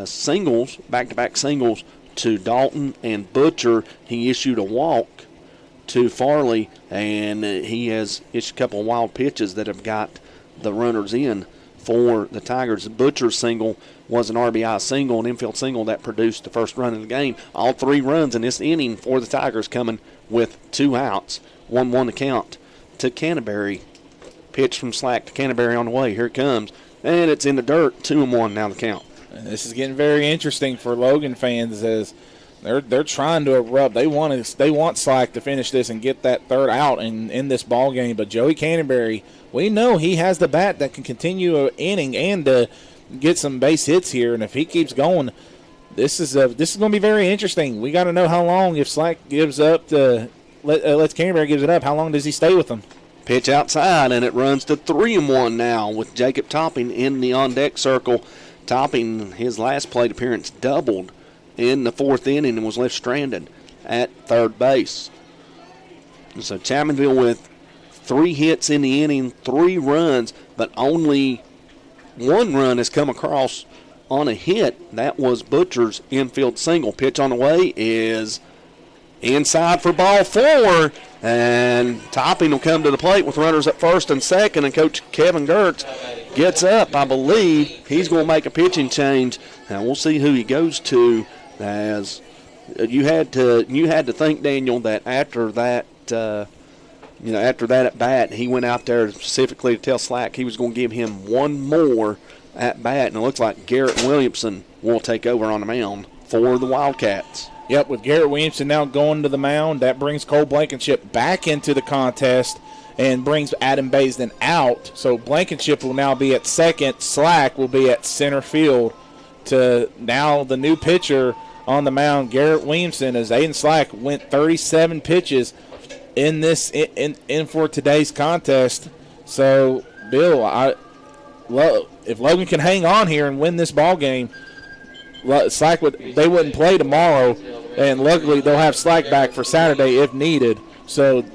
singles, back-to-back singles to Dalton and Butcher. He issued a walk to Farley, and he has issued a couple of wild pitches that have got the runners in for the Tigers. Butcher's single was an RBI single, an infield single that produced the first run of the game. All three runs in this inning for the Tigers coming with 2 outs. 1-1 to count to Canterbury. Pitch from Slack to Canterbury on the way. Here it comes. And it's in the dirt. 2-1 now the count. And this is getting very interesting for Logan fans as they're trying to erupt. They want Slack to finish this and get that third out in this ball game. But Joey Canterbury, we know he has the bat that can continue an inning and get some base hits here. And if he keeps going, this is going to be very interesting. We got to know how long, if Slack gives up lets Canterbury gives it up, how long does he stay with them? Pitch outside, and it runs to 3-1 now with Jacob Topping in the on-deck circle. Topping, his last plate appearance, doubled in the fourth inning and was left stranded at third base. And so Chapmanville with 3 hits in the inning, 3 runs, but only 1 run has come across on a hit. That was Butcher's infield single. Pitch on the way is inside for ball 4, and Topping will come to the plate with runners at first and second, and Coach Kevin Gertz gets up. I believe he's going to make a pitching change. Now we'll see who he goes to, as you had to think, Daniel, that after that at bat, he went out there specifically to tell Slack he was going to give him 1 more at bat, and it looks like Garrett Williamson will take over on the mound for the Wildcats. Yep, with Garrett Williamson now going to the mound, that brings Cole Blankenship back into the contest and brings Adam Baisden out. So Blankenship will now be at second. Slack will be at center field. To now the new pitcher on the mound, Garrett Williamson, as Aiden Slack went 37 pitches in this in for today's contest. So, Bill, if Logan can hang on here and win this ball game, Slack they wouldn't play tomorrow, and luckily they'll have Slack back for Saturday if needed. So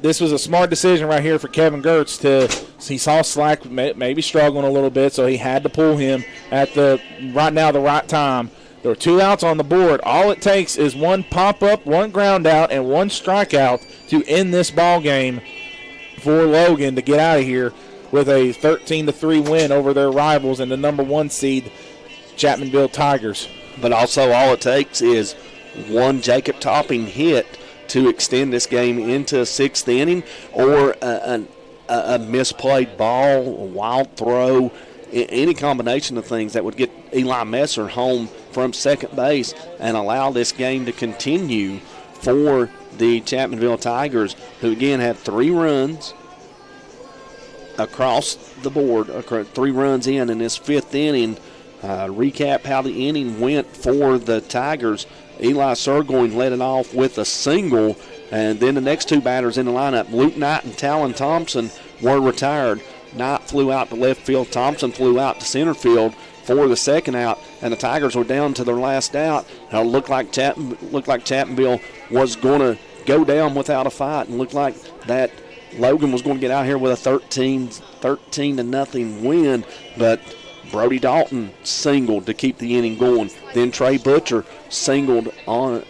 this was a smart decision right here for Kevin Gertz. He saw Slack maybe struggling a little bit, so he had to pull him at the right time. There were 2 outs on the board. All it takes is 1 pop-up, 1 ground out, and 1 strikeout to end this ball game for Logan to get out of here with a 13-3 win over their rivals and the number 1 seed Chapmanville Tigers. But also all it takes is 1 Jacob Topping hit to extend this game into a 6th inning, or a misplayed ball, a wild throw, any combination of things that would get Eli Messer home from second base and allow this game to continue for the Chapmanville Tigers, who again had 3 runs across the board, 3 runs in this 5th inning. Recap how the inning went for the Tigers. Eli Surgoin led it off with a single, and then the next 2 batters in the lineup, Luke Knight and Talon Thompson, were retired. Knight flew out to left field. Thompson flew out to center field for the second out, and the Tigers were down to their last out. It looked like Chapmanville was going to go down without a fight, and looked like that Logan was going to get out here with a 13-0 win, but Brody Dalton singled to keep the inning going. Then Trey Butcher singled on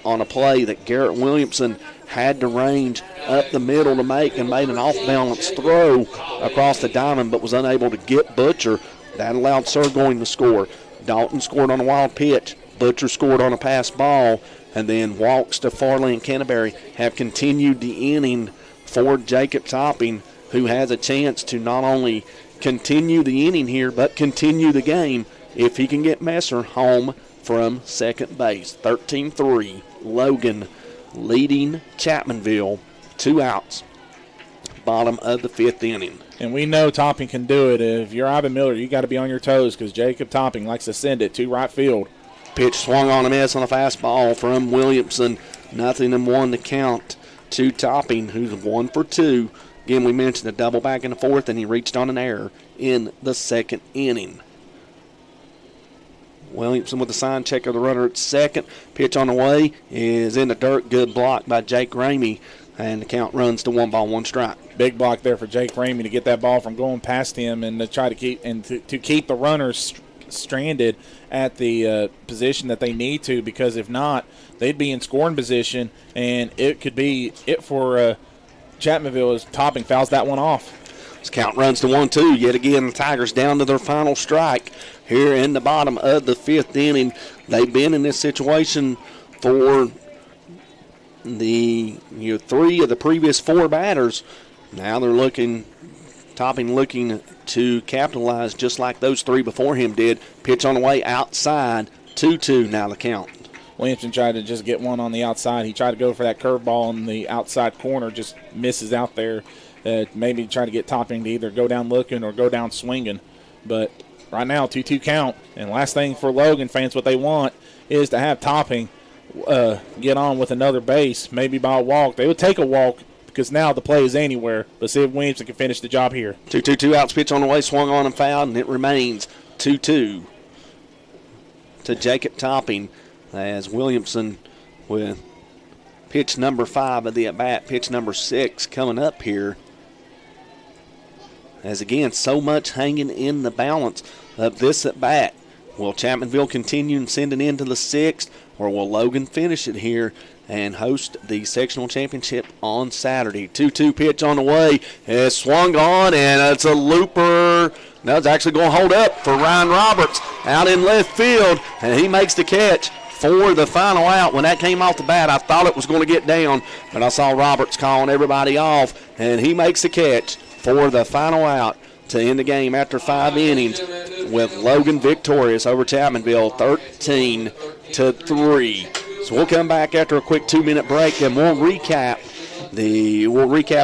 on a play that Garrett Williamson had to range up the middle to make and made an off-balance throw across the diamond but was unable to get Butcher. That allowed Surgoing to score. Dalton scored on a wild pitch. Butcher scored on a pass ball. And then walks to Farley and Canterbury have continued the inning for Jacob Topping, who has a chance to not only continue the inning here but continue the game if he can get Messer home from second base. 13-3, Logan leading Chapmanville, 2 outs, bottom of the 5th inning. And we know Topping can do it. If you're Ivan Miller, you got to be on your toes because Jacob Topping likes to send it to right field. Pitch swung on a miss on a fastball from Williamson. 0-1 to count to Topping, who's 1 for 2. Again, we mentioned a double back in the 4th, and he reached on an error in the 2nd inning. Williamson with the sign check of the runner at second. Pitch on the way is in the dirt. Good block by Jake Ramey, and the count runs to 1-1 strike. Big block there for Jake Ramey to get that ball from going past him and to try to keep the runners stranded at the position that they need to, because if not, they'd be in scoring position, and it could be it for Chapmanville as Topping fouls that one off. This count runs to 1-2. Yet again, the Tigers down to their final strike here in the bottom of the 5th inning. They've been in this situation for the 3 of the previous 4 batters. Now they're Topping looking to capitalize just like those 3 before him did. Pitch on the way outside, 2-2 now the count. Williamson tried to just get one on the outside. He tried to go for that curveball on the outside corner, just misses out there. Maybe try to get Topping to either go down looking or go down swinging. But right now, 2-2 count. And last thing for Logan fans, what they want is to have Topping get on with another base, maybe by a walk. They would take a walk because now the play is anywhere. Let's see if Williamson can finish the job here. 2-2 outs, pitch on the way, swung on and fouled, and it remains 2-2 to Jacob Topping as Williamson with pitch number 5 of the at-bat, pitch number 6 coming up here. As again, so much hanging in the balance of this at-bat. Will Chapmanville continue and send it into the 6th, or will Logan finish it here and host the sectional championship on Saturday? 2-2 pitch on the way. It's swung on, and it's a looper. No, it's actually going to hold up for Ryan Roberts out in left field, and he makes the catch for the final out. When that came off the bat, I thought it was going to get down, but I saw Roberts calling everybody off, and he makes the catch for the final out to end the game after 5 innings with Logan victorious over Chapmanville 13-3. So we'll come back after a quick 2-minute break and we'll recap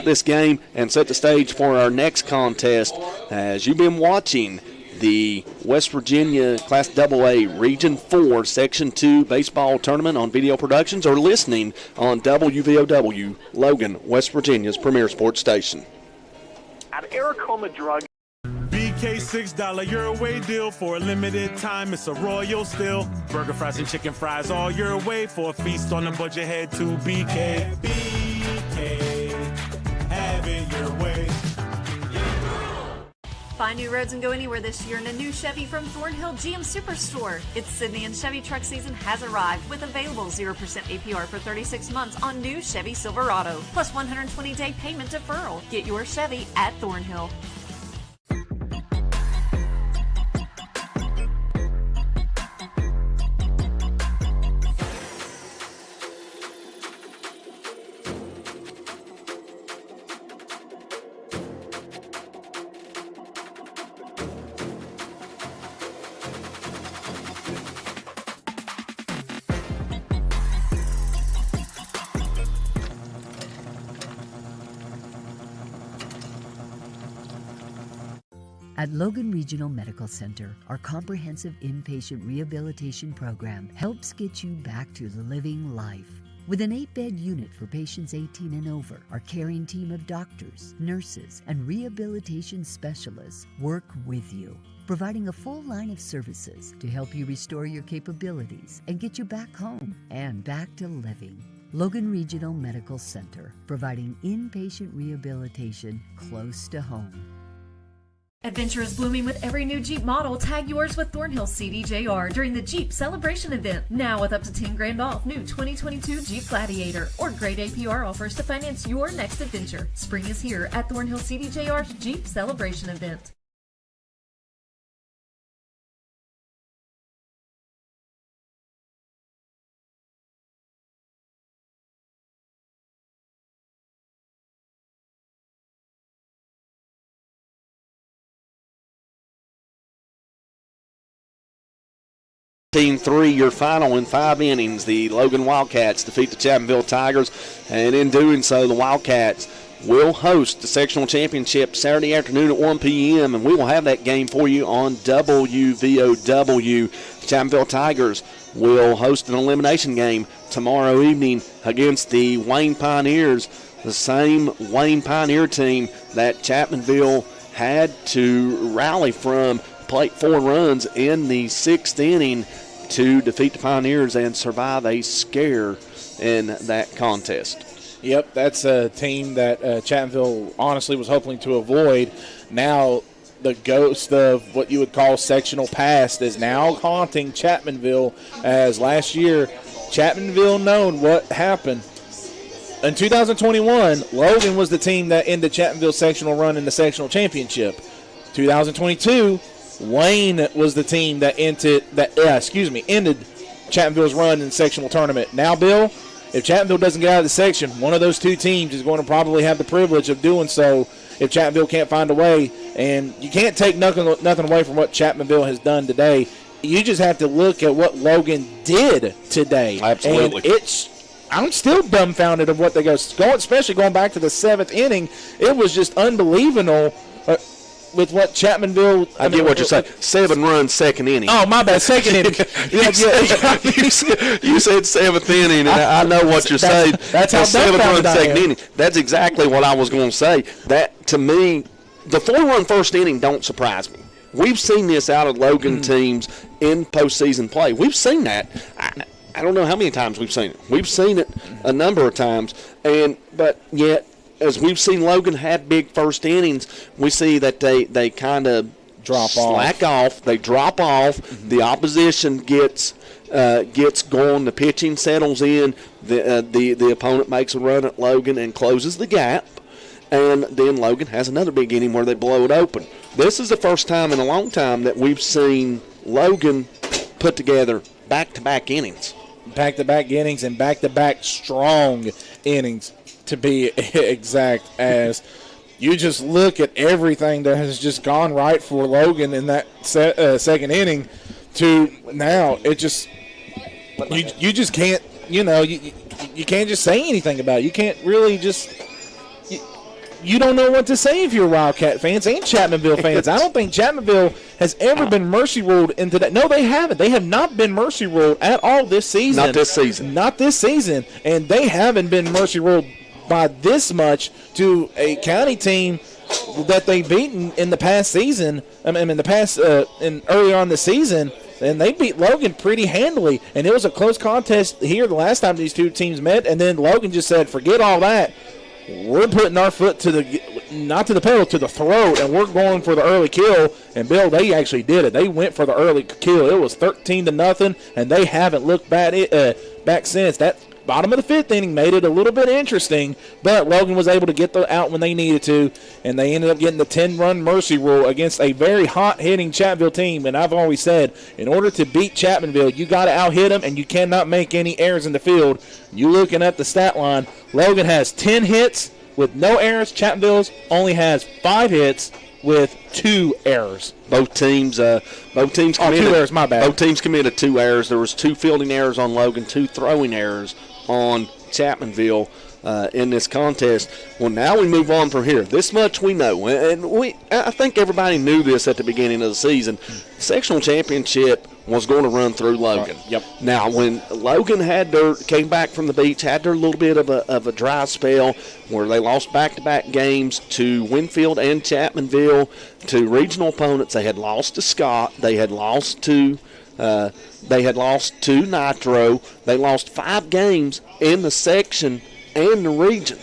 this game and set the stage for our next contest. As you've been watching the West Virginia Class AA Region 4 Section 2 baseball tournament on Video Productions or listening on WVOW, Logan, West Virginia's premier sports station. At Aracoma Drug. BK $6 your way deal for a limited time. It's a royal still. Burger, fries, and chicken fries all your way for a feast on the budget. Head to BK. BK, have it your way. Find new roads and go anywhere this year in a new Chevy from Thornhill GM Superstore. It's Sydney and Chevy truck season has arrived with available 0% APR for 36 months on new Chevy Silverado, plus 120-day payment deferral. Get your Chevy at Thornhill. At Logan Regional Medical Center, our comprehensive inpatient rehabilitation program helps get you back to the living life. With an 8-bed unit for patients 18 and over, our caring team of doctors, nurses, and rehabilitation specialists work with you, providing a full line of services to help you restore your capabilities and get you back home and back to living. Logan Regional Medical Center, providing inpatient rehabilitation close to home. Adventure is blooming with every new Jeep model. Tag yours with Thornhill CDJR during the Jeep Celebration event. Now with up to $10,000 off new 2022 Jeep Gladiator or great APR offers to finance your next adventure. Spring is here at Thornhill CDJR's Jeep Celebration event. Your final in 5 innings. The Logan Wildcats defeat the Chapmanville Tigers, and in doing so, the Wildcats will host the sectional championship Saturday afternoon at 1 p.m., and we will have that game for you on WVOW. The Chapmanville Tigers will host an elimination game tomorrow evening against the Wayne Pioneers, the same Wayne Pioneer team that Chapmanville had to rally from, plate 4 runs in the 6th inning to defeat the Pioneers and survive a scare in that contest. Yep, that's a team that Chapmanville honestly was hoping to avoid. Now the ghost of what you would call sectional past is now haunting Chapmanville, as last year Chapmanville known what happened. In 2021, Logan was the team that ended Chapmanville's sectional run in the sectional championship. 2022, Wayne was the team that ended Chapmanville's run in the sectional tournament. Now, Bill, if Chapmanville doesn't get out of the section, one of those two teams is going to probably have the privilege of doing so if Chapmanville can't find a way. And you can't take nothing away from what Chapmanville has done today. You just have to look at what Logan did today. Absolutely. And I'm still dumbfounded of what they go, especially going back to the 7th inning. It was just unbelievable. With what Chapmanville... I get what you're saying. 7-run second inning. Oh, my bad. Second inning. You said 7th inning, and I know what you're saying. That's how 7-run second inning. That's exactly what I was going to say. That, to me, the 4-run first inning don't surprise me. We've seen this out of Logan teams in postseason play. We've seen that. I don't know how many times we've seen it. We've seen it a number of times, but yet, as we've seen Logan have big first innings, we see that they kind of slack off. They drop off. Mm-hmm. The opposition gets going. The pitching settles in. The opponent makes a run at Logan and closes the gap. And then Logan has another big inning where they blow it open. This is the first time in a long time that we've seen Logan put together back-to-back innings. Back-to-back innings and back-to-back strong innings, to be exact, as you just look at everything that has just gone right for Logan in that second inning to now. It just you just can't, you can't just say anything about it. You can't really just you don't know what to say if you're Wildcat fans and Chapmanville fans. I don't think Chapmanville has ever been mercy ruled into that. No, they haven't. They have not been mercy ruled at all this season. Not this season. Not this season. And they haven't been mercy ruled by this much to a county team that they've beaten in the past season. Earlier on the season, and they beat Logan pretty handily. And it was a close contest here the last time these two teams met. And then Logan just said, forget all that. We're putting our foot to the, not to the pedal, to the throat, and we're going for the early kill. And, Bill, they actually did it. They went for the early kill. It was 13-0, and they haven't looked back since. That bottom of the 5th inning made it a little bit interesting, but Logan was able to get out when they needed to, and they ended up getting the 10-run mercy rule against a very hot-hitting Chapmanville team. And I've always said, in order to beat Chapmanville, you got to out-hit them, and you cannot make any errors in the field. You looking at the stat line, Logan has 10 hits with no errors. Chapmanville only has 5 hits with 2 errors. Both teams committed 2 errors, my bad. Both teams committed 2 errors. There was 2 fielding errors on Logan, 2 throwing errors on Chapmanville in this contest. Well, now we move on from here. This much we know, and I think everybody knew this at the beginning of the season. Sectional championship was going to run through Logan. Yep. Now, when Logan came back from the beach, had their little bit of a dry spell where they lost back-to-back games to Winfield and Chapmanville, to regional opponents. They had lost to Scott. They had lost to Nitro. They lost 5 games in the section and the region.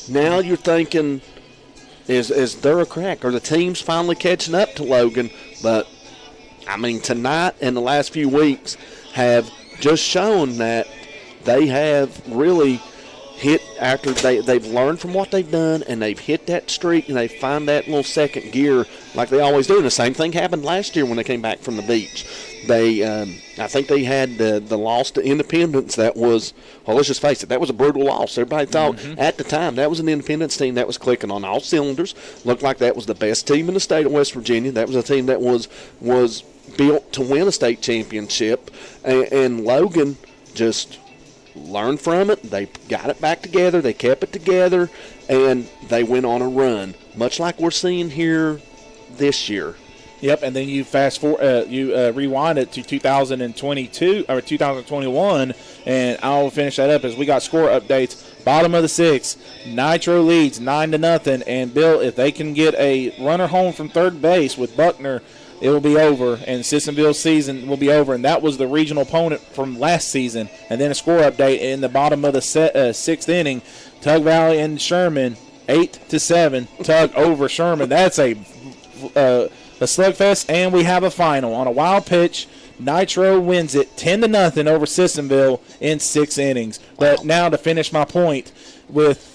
Now you're thinking, is there a crack? Are the teams finally catching up to Logan? But, I mean, tonight and the last few weeks have just shown that they have really hit after they've learned from what they've done, and they've hit that streak, and they find that little second gear like they always do. And the same thing happened last year when they came back from the beach. They, I think they had the loss to Independence. That was, well, let's just face it, that was a brutal loss. Everybody thought at the time that was an Independence team that was clicking on all cylinders. Looked like that was the best team in the state of West Virginia. That was a team that was built to win a state championship, and Logan just learned from it. They got it back together. They kept it together, and they went on a run, much like we're seeing here this year. Yep, and then you rewind it to 2022 or 2021, and I'll finish that up as we got score updates. Bottom of the sixth, Nitro leads 9-0, and Bill, if they can get a runner home from third base with Buckner, it will be over, and Sissonville's season will be over. And that was the regional opponent from last season. And then a score update in the bottom of the sixth inning, Tug Valley and Sherman, 8-7. Tug over Sherman. That's a slugfest, and we have a final. On a wild pitch, Nitro wins it 10-0 over Sissonville in 6 innings. But now to finish my point with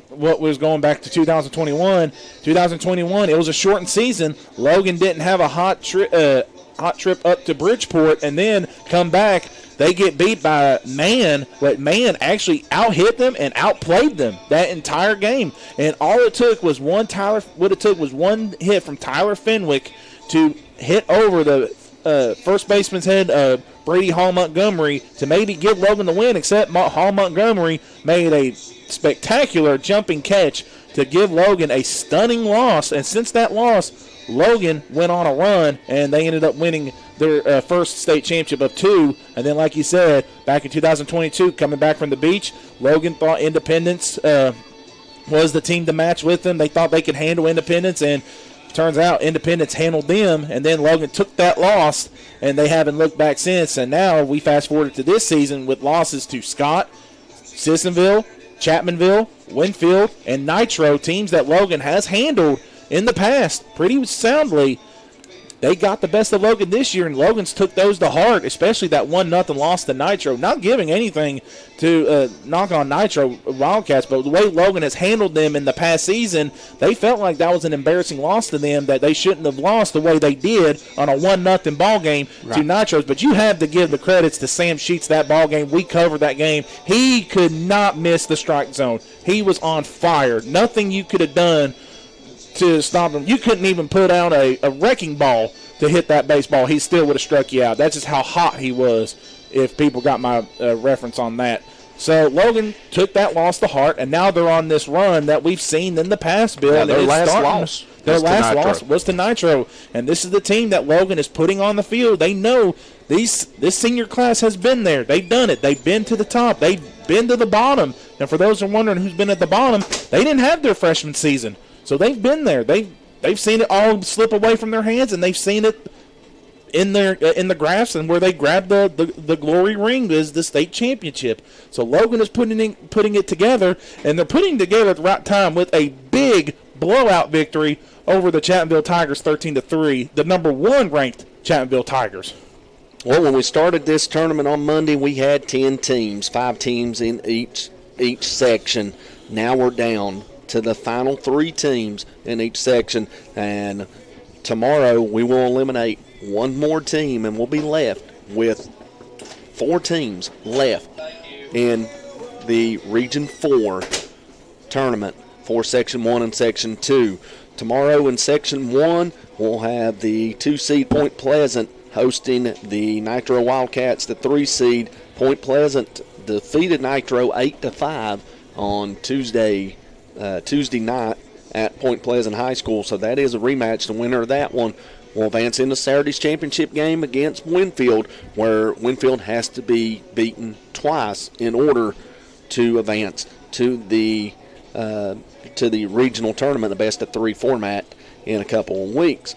what was going back to 2021. 2021, it was a shortened season. Logan didn't have a hot trip up to Bridgeport and then come back. They get beat by Man, but Man actually out-hit them and outplayed them that entire game. And all it took was one hit from Tyler Fenwick to hit over the first baseman's head, Brady Hall Montgomery, to maybe give Logan the win, except Hall Montgomery made a spectacular jumping catch to give Logan a stunning loss. And since that loss, Logan went on a run, and they ended up winning their first state championship of 2. And then, like you said, back in 2022, coming back from the beach, Logan thought Independence was the team to match with them. They thought they could handle Independence, and turns out Independence handled them, and then Logan took that loss, and they haven't looked back since. And now we fast forward to this season with losses to Scott, Sissonville, Chapmanville, Winfield, and Nitro, teams that Logan has handled in the past pretty soundly. They got the best of Logan this year, and Logan's took those to heart, especially that 1-0 loss to Nitro. Not giving anything to knock on Nitro Wildcats, but the way Logan has handled them in the past season, they felt like that was an embarrassing loss to them, that they shouldn't have lost the way they did on a 1-0 ball game to Nitros. But you have to give the credits to Sam Sheets that ball game. We covered that game. He could not miss the strike zone. He was on fire. Nothing you could have done to stop him. You couldn't even put out a wrecking ball to hit that baseball. He still would have struck you out. That's just how hot he was, if people got my reference on that. So Logan took that loss to heart, and now they're on this run that we've seen in the past, Bill. Yeah, their last loss was to Nitro. And this is the team that Logan is putting on the field. They know this senior class has been there. They've done it. They've been to the top. They've been to the bottom. And for those who are wondering who's been at the bottom, they didn't have their freshman season. So they've been there. They've seen it all slip away from their hands, and they've seen it in the graphs, and where they grabbed the glory ring is the state championship. So Logan is putting it together, and they're putting it together at the right time with a big blowout victory over the Chapmanville Tigers, 13-3, the number 1 ranked Chapmanville Tigers. Well, when we started this tournament on Monday, we had 10 teams, 5 teams in each section. Now we're down to the final 3 teams in each section, and tomorrow we will eliminate one more team, and we'll be left with 4 teams left in the Region 4 tournament for Section 1 and Section 2. Tomorrow in Section 1, we'll have the 2-seed Point Pleasant hosting the Nitro Wildcats. The 3-seed Point Pleasant defeated Nitro 8-5 on Tuesday night at Point Pleasant High School. So that is a rematch. The winner of that one will advance into Saturday's championship game against Winfield, where Winfield has to be beaten twice in order to advance to the regional tournament, the best-of-3 format, in a couple of weeks.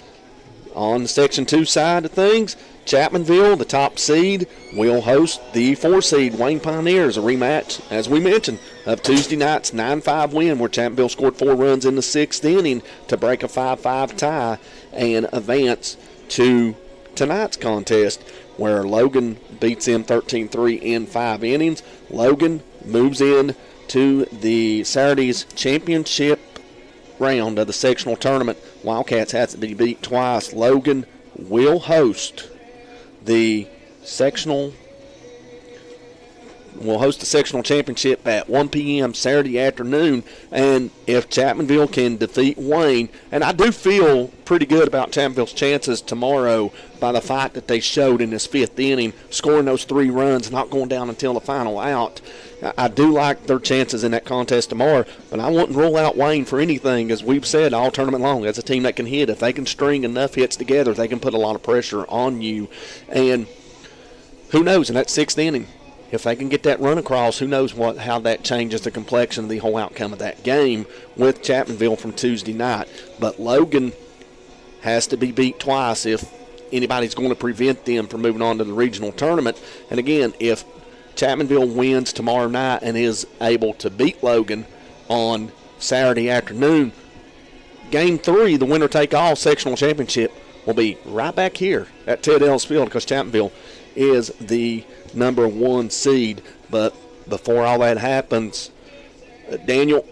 On the Section 2 side of things, Chapmanville, the top seed, will host the 4 seed Wayne Pioneers, a rematch, as we mentioned, of Tuesday night's 9-5 win where Chapmanville scored 4 runs in the 6th inning to break a 5-5 tie and advance to tonight's contest where Logan beats them 13-3 in 5 innings. Logan moves in to the Saturday's championship round of the sectional tournament. Wildcats has to be beat twice. Logan will host the sectional championship at 1 p.m. Saturday afternoon. And if Chapmanville can defeat Wayne, and I do feel pretty good about Chapmanville's chances tomorrow by the fact that they showed in this 5th inning, scoring those 3 runs, not going down until the final out. I do like their chances in that contest tomorrow, but I wouldn't rule out Wayne for anything, as we've said all tournament long. That's a team that can hit. If they can string enough hits together, they can put a lot of pressure on you. And who knows, in that 6th inning, if they can get that run across, who knows how that changes the complexion of the whole outcome of that game with Chapmanville from Tuesday night. But Logan has to be beat twice if anybody's going to prevent them from moving on to the regional tournament. And again, if Chapmanville wins tomorrow night and is able to beat Logan on Saturday afternoon, Game 3, the winner-take-all sectional championship, will be right back here at Ted Ellis Field because Chapmanville is the number 1 seed. But before all that happens, Daniel,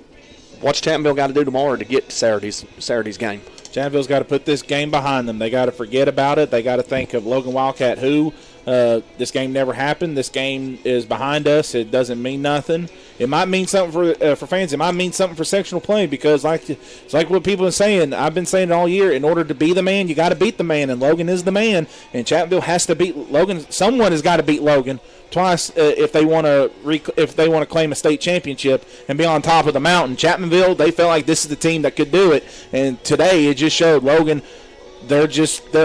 what's Chapmanville got to do tomorrow to get to Saturday's game? Chapmanville's got to put this game behind them. They got to forget about it. They got to think of Logan Wildcat who. This game never happened. This game is behind us. It doesn't mean nothing. It might mean something for fans. It might mean something for sectional play because it's like what people are saying. I've been saying it all year. In order to be the man, you got to beat the man, and Logan is the man. And Chapmanville has to beat Logan. Someone has got to beat Logan twice if they want to claim a state championship and be on top of the mountain. Chapmanville, they felt like this is the team that could do it, and today it just showed Logan. They're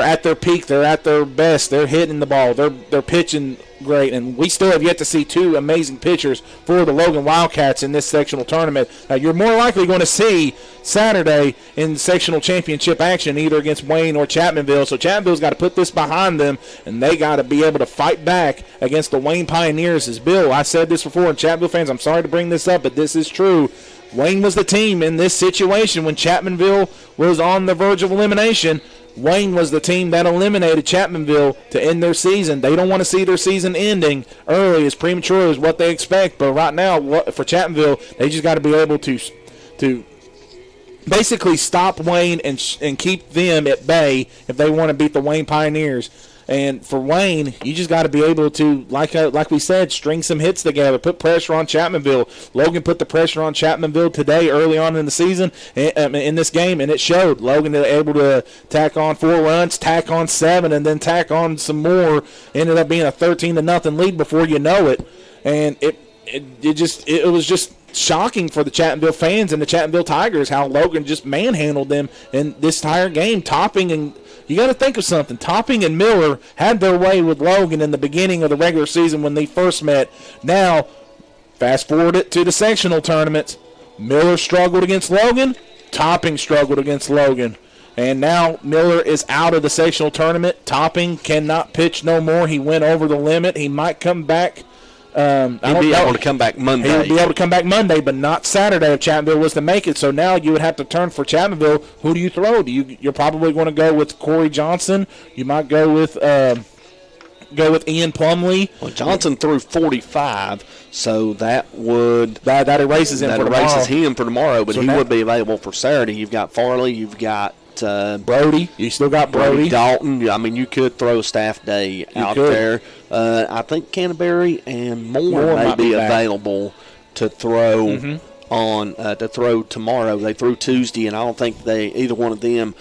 at their peak. They're at their best. They're hitting the ball. They're pitching great, and we still have yet to see 2 amazing pitchers for the Logan Wildcats in this sectional tournament. You're more likely going to see Saturday in sectional championship action either against Wayne or Chapmanville. So Chapmanville's got to put this behind them, and they got to be able to fight back against the Wayne Pioneers. As Bill, I said this before, and Chapmanville fans, I'm sorry to bring this up, but this is true. Wayne was the team in this situation when Chapmanville was on the verge of elimination. Wayne was the team that eliminated Chapmanville to end their season. They don't want to see their season ending early, as premature as what they expect. But right now, for Chapmanville, they just got to be able to basically stop Wayne and keep them at bay if they want to beat the Wayne Pioneers. And for Wayne, you just got to be able to, like we said, string some hits together, put pressure on Chapmanville. Logan put the pressure on Chapmanville today early on in the season in this game, and it showed. Logan able to tack on 4 runs, tack on 7, and then tack on some more. Ended up being a 13-0 lead before you know it. And it was just shocking for the Chapmanville fans and the Chapmanville Tigers how Logan just manhandled them in this entire game. Topping, and you got to think of something. Topping and Miller had their way with Logan in the beginning of the regular season when they first met. Now, fast forward it to the sectional tournaments. Miller struggled against Logan. Topping struggled against Logan. And now Miller is out of the sectional tournament. Topping cannot pitch no more. He went over the limit. He might come back. He'll be able to come back Monday. He'll be able to come back Monday, but not Saturday if Chapmanville was to make it. So now you would have to turn for Chapmanville. Who do you throw? You're probably going to go with Corey Johnson. You might go with Ian Plumley. Well, Johnson threw 45, so that erases him for tomorrow. That erases him for tomorrow, but he would be available for Saturday. You've got Farley. You've got Brody. You still got Brody. Dalton. I mean, you could throw a staff day out there. I think Canterbury and Moore may be available to throw throw tomorrow. They threw Tuesday, and I don't think either one of them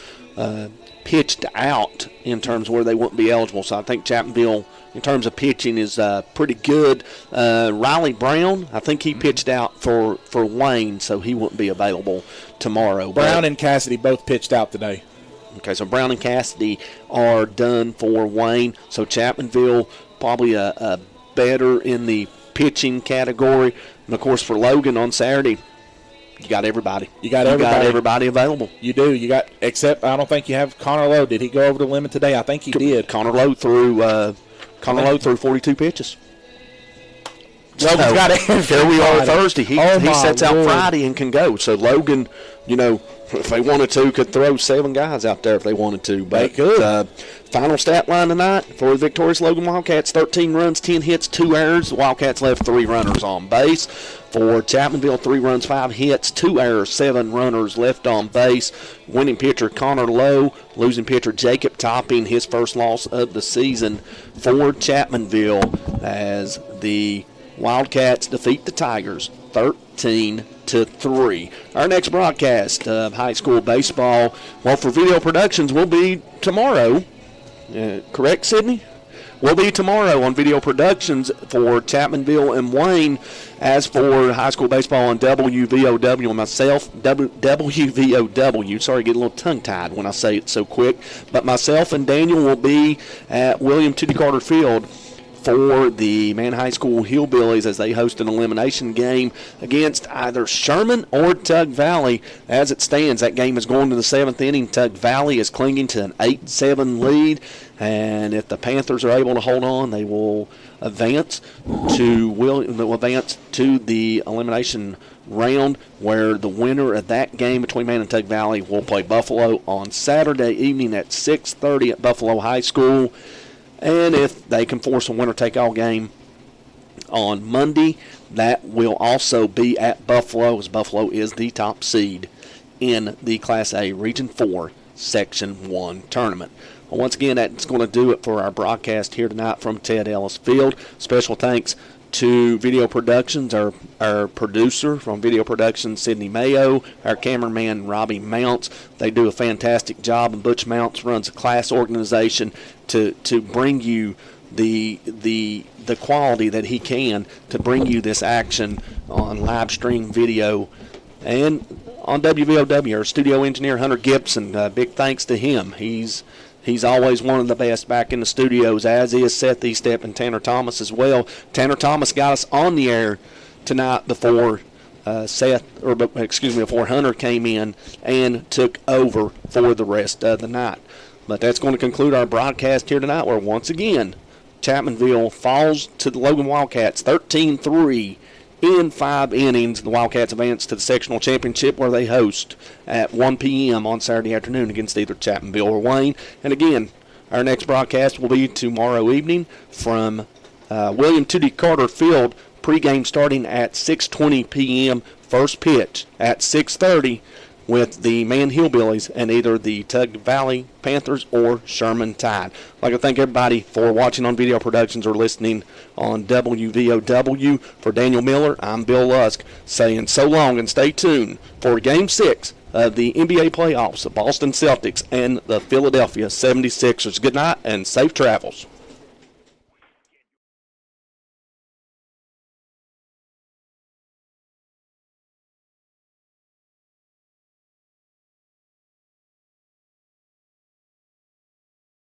pitched out in terms of where they wouldn't be eligible. So I think Chapmanville, in terms of pitching, is pretty good. Riley Brown, I think he pitched out for Wayne, so he wouldn't be available tomorrow. Brown and Cassidy both pitched out today. Okay, so Brown and Cassidy are done for Wayne. So Chapmanville probably a better in the pitching category. And, of course, for Logan on Saturday, You got everybody. You got everybody available. You do. You got, except I don't think you have Connor Lowe. Did he go over the limit today? I think he did. Connor Lowe threw 42 pitches. Logan's got it. Here we are Thursday. He sets out Lord. Friday and can go. So Logan, if they wanted to, could throw 7 guys out there if they wanted to. But, they could. Final stat line tonight for the victorious Logan Wildcats, 13 runs, 10 hits, 2 errors. The Wildcats left 3 runners on base. For Chapmanville, 3 runs, 5 hits, 2 errors, 7 runners left on base. Winning pitcher Connor Lowe, losing pitcher Jacob Topping, his first loss of the season for Chapmanville as the Wildcats defeat the Tigers 13-3. Our next broadcast of high school baseball, well, for Video Productions, will be tomorrow. Correct, Sydney? Will be tomorrow on Video Productions for Chapmanville and Wayne. As for high school baseball on WVOW and myself, WVOW, sorry, get a little tongue-tied when I say it so quick, but myself and Daniel will be at William Tootie Carter Field for the Man High School Hillbillies as they host an elimination game against either Sherman or Tug Valley. As it stands, that game is going to the 7th inning. Tug Valley is clinging to an 8-7 lead, and if the Panthers are able to hold on, they will advance to the elimination round, where the winner of that game between Man and Tug Valley will play Buffalo on Saturday evening at 6:30 at Buffalo High School. And if they can force a winner-take-all game on Monday, that will also be at Buffalo, as Buffalo is the top seed in the Class A Region 4 Section 1 tournament. Well, once again, that's going to do it for our broadcast here tonight from Ted Ellis Field. Special thanks to Video Productions, our producer from Video Productions, Sydney Mayo, our cameraman, Robbie Mounts. They do a fantastic job, and Butch Mounts runs a class organization to bring you the quality that he can to bring you this action on live stream video. And on WVOW, our studio engineer, Hunter Gibson, big thanks to him. He's always one of the best back in the studios, as is Seth Estep and Tanner Thomas as well. Tanner Thomas got us on the air tonight before before Hunter came in and took over for the rest of the night. But that's going to conclude our broadcast here tonight, where once again, Chapmanville falls to the Logan Wildcats 13-3 in 5 innings. The Wildcats advance to the sectional championship, where they host at 1 p.m. on Saturday afternoon against either Chapmanville or Wayne. And again, our next broadcast will be tomorrow evening from William Tootie Carter Field, pregame starting at 6:20 p.m., first pitch at 6:30 with the Man Hillbillies and either the Tug Valley Panthers or Sherman Tide. I'd like to thank everybody for watching on Video Productions or listening on WVOW. For Daniel Miller, I'm Bill Lusk, saying so long and stay tuned for Game 6 of the NBA playoffs, the Boston Celtics and the Philadelphia 76ers. Good night and safe travels.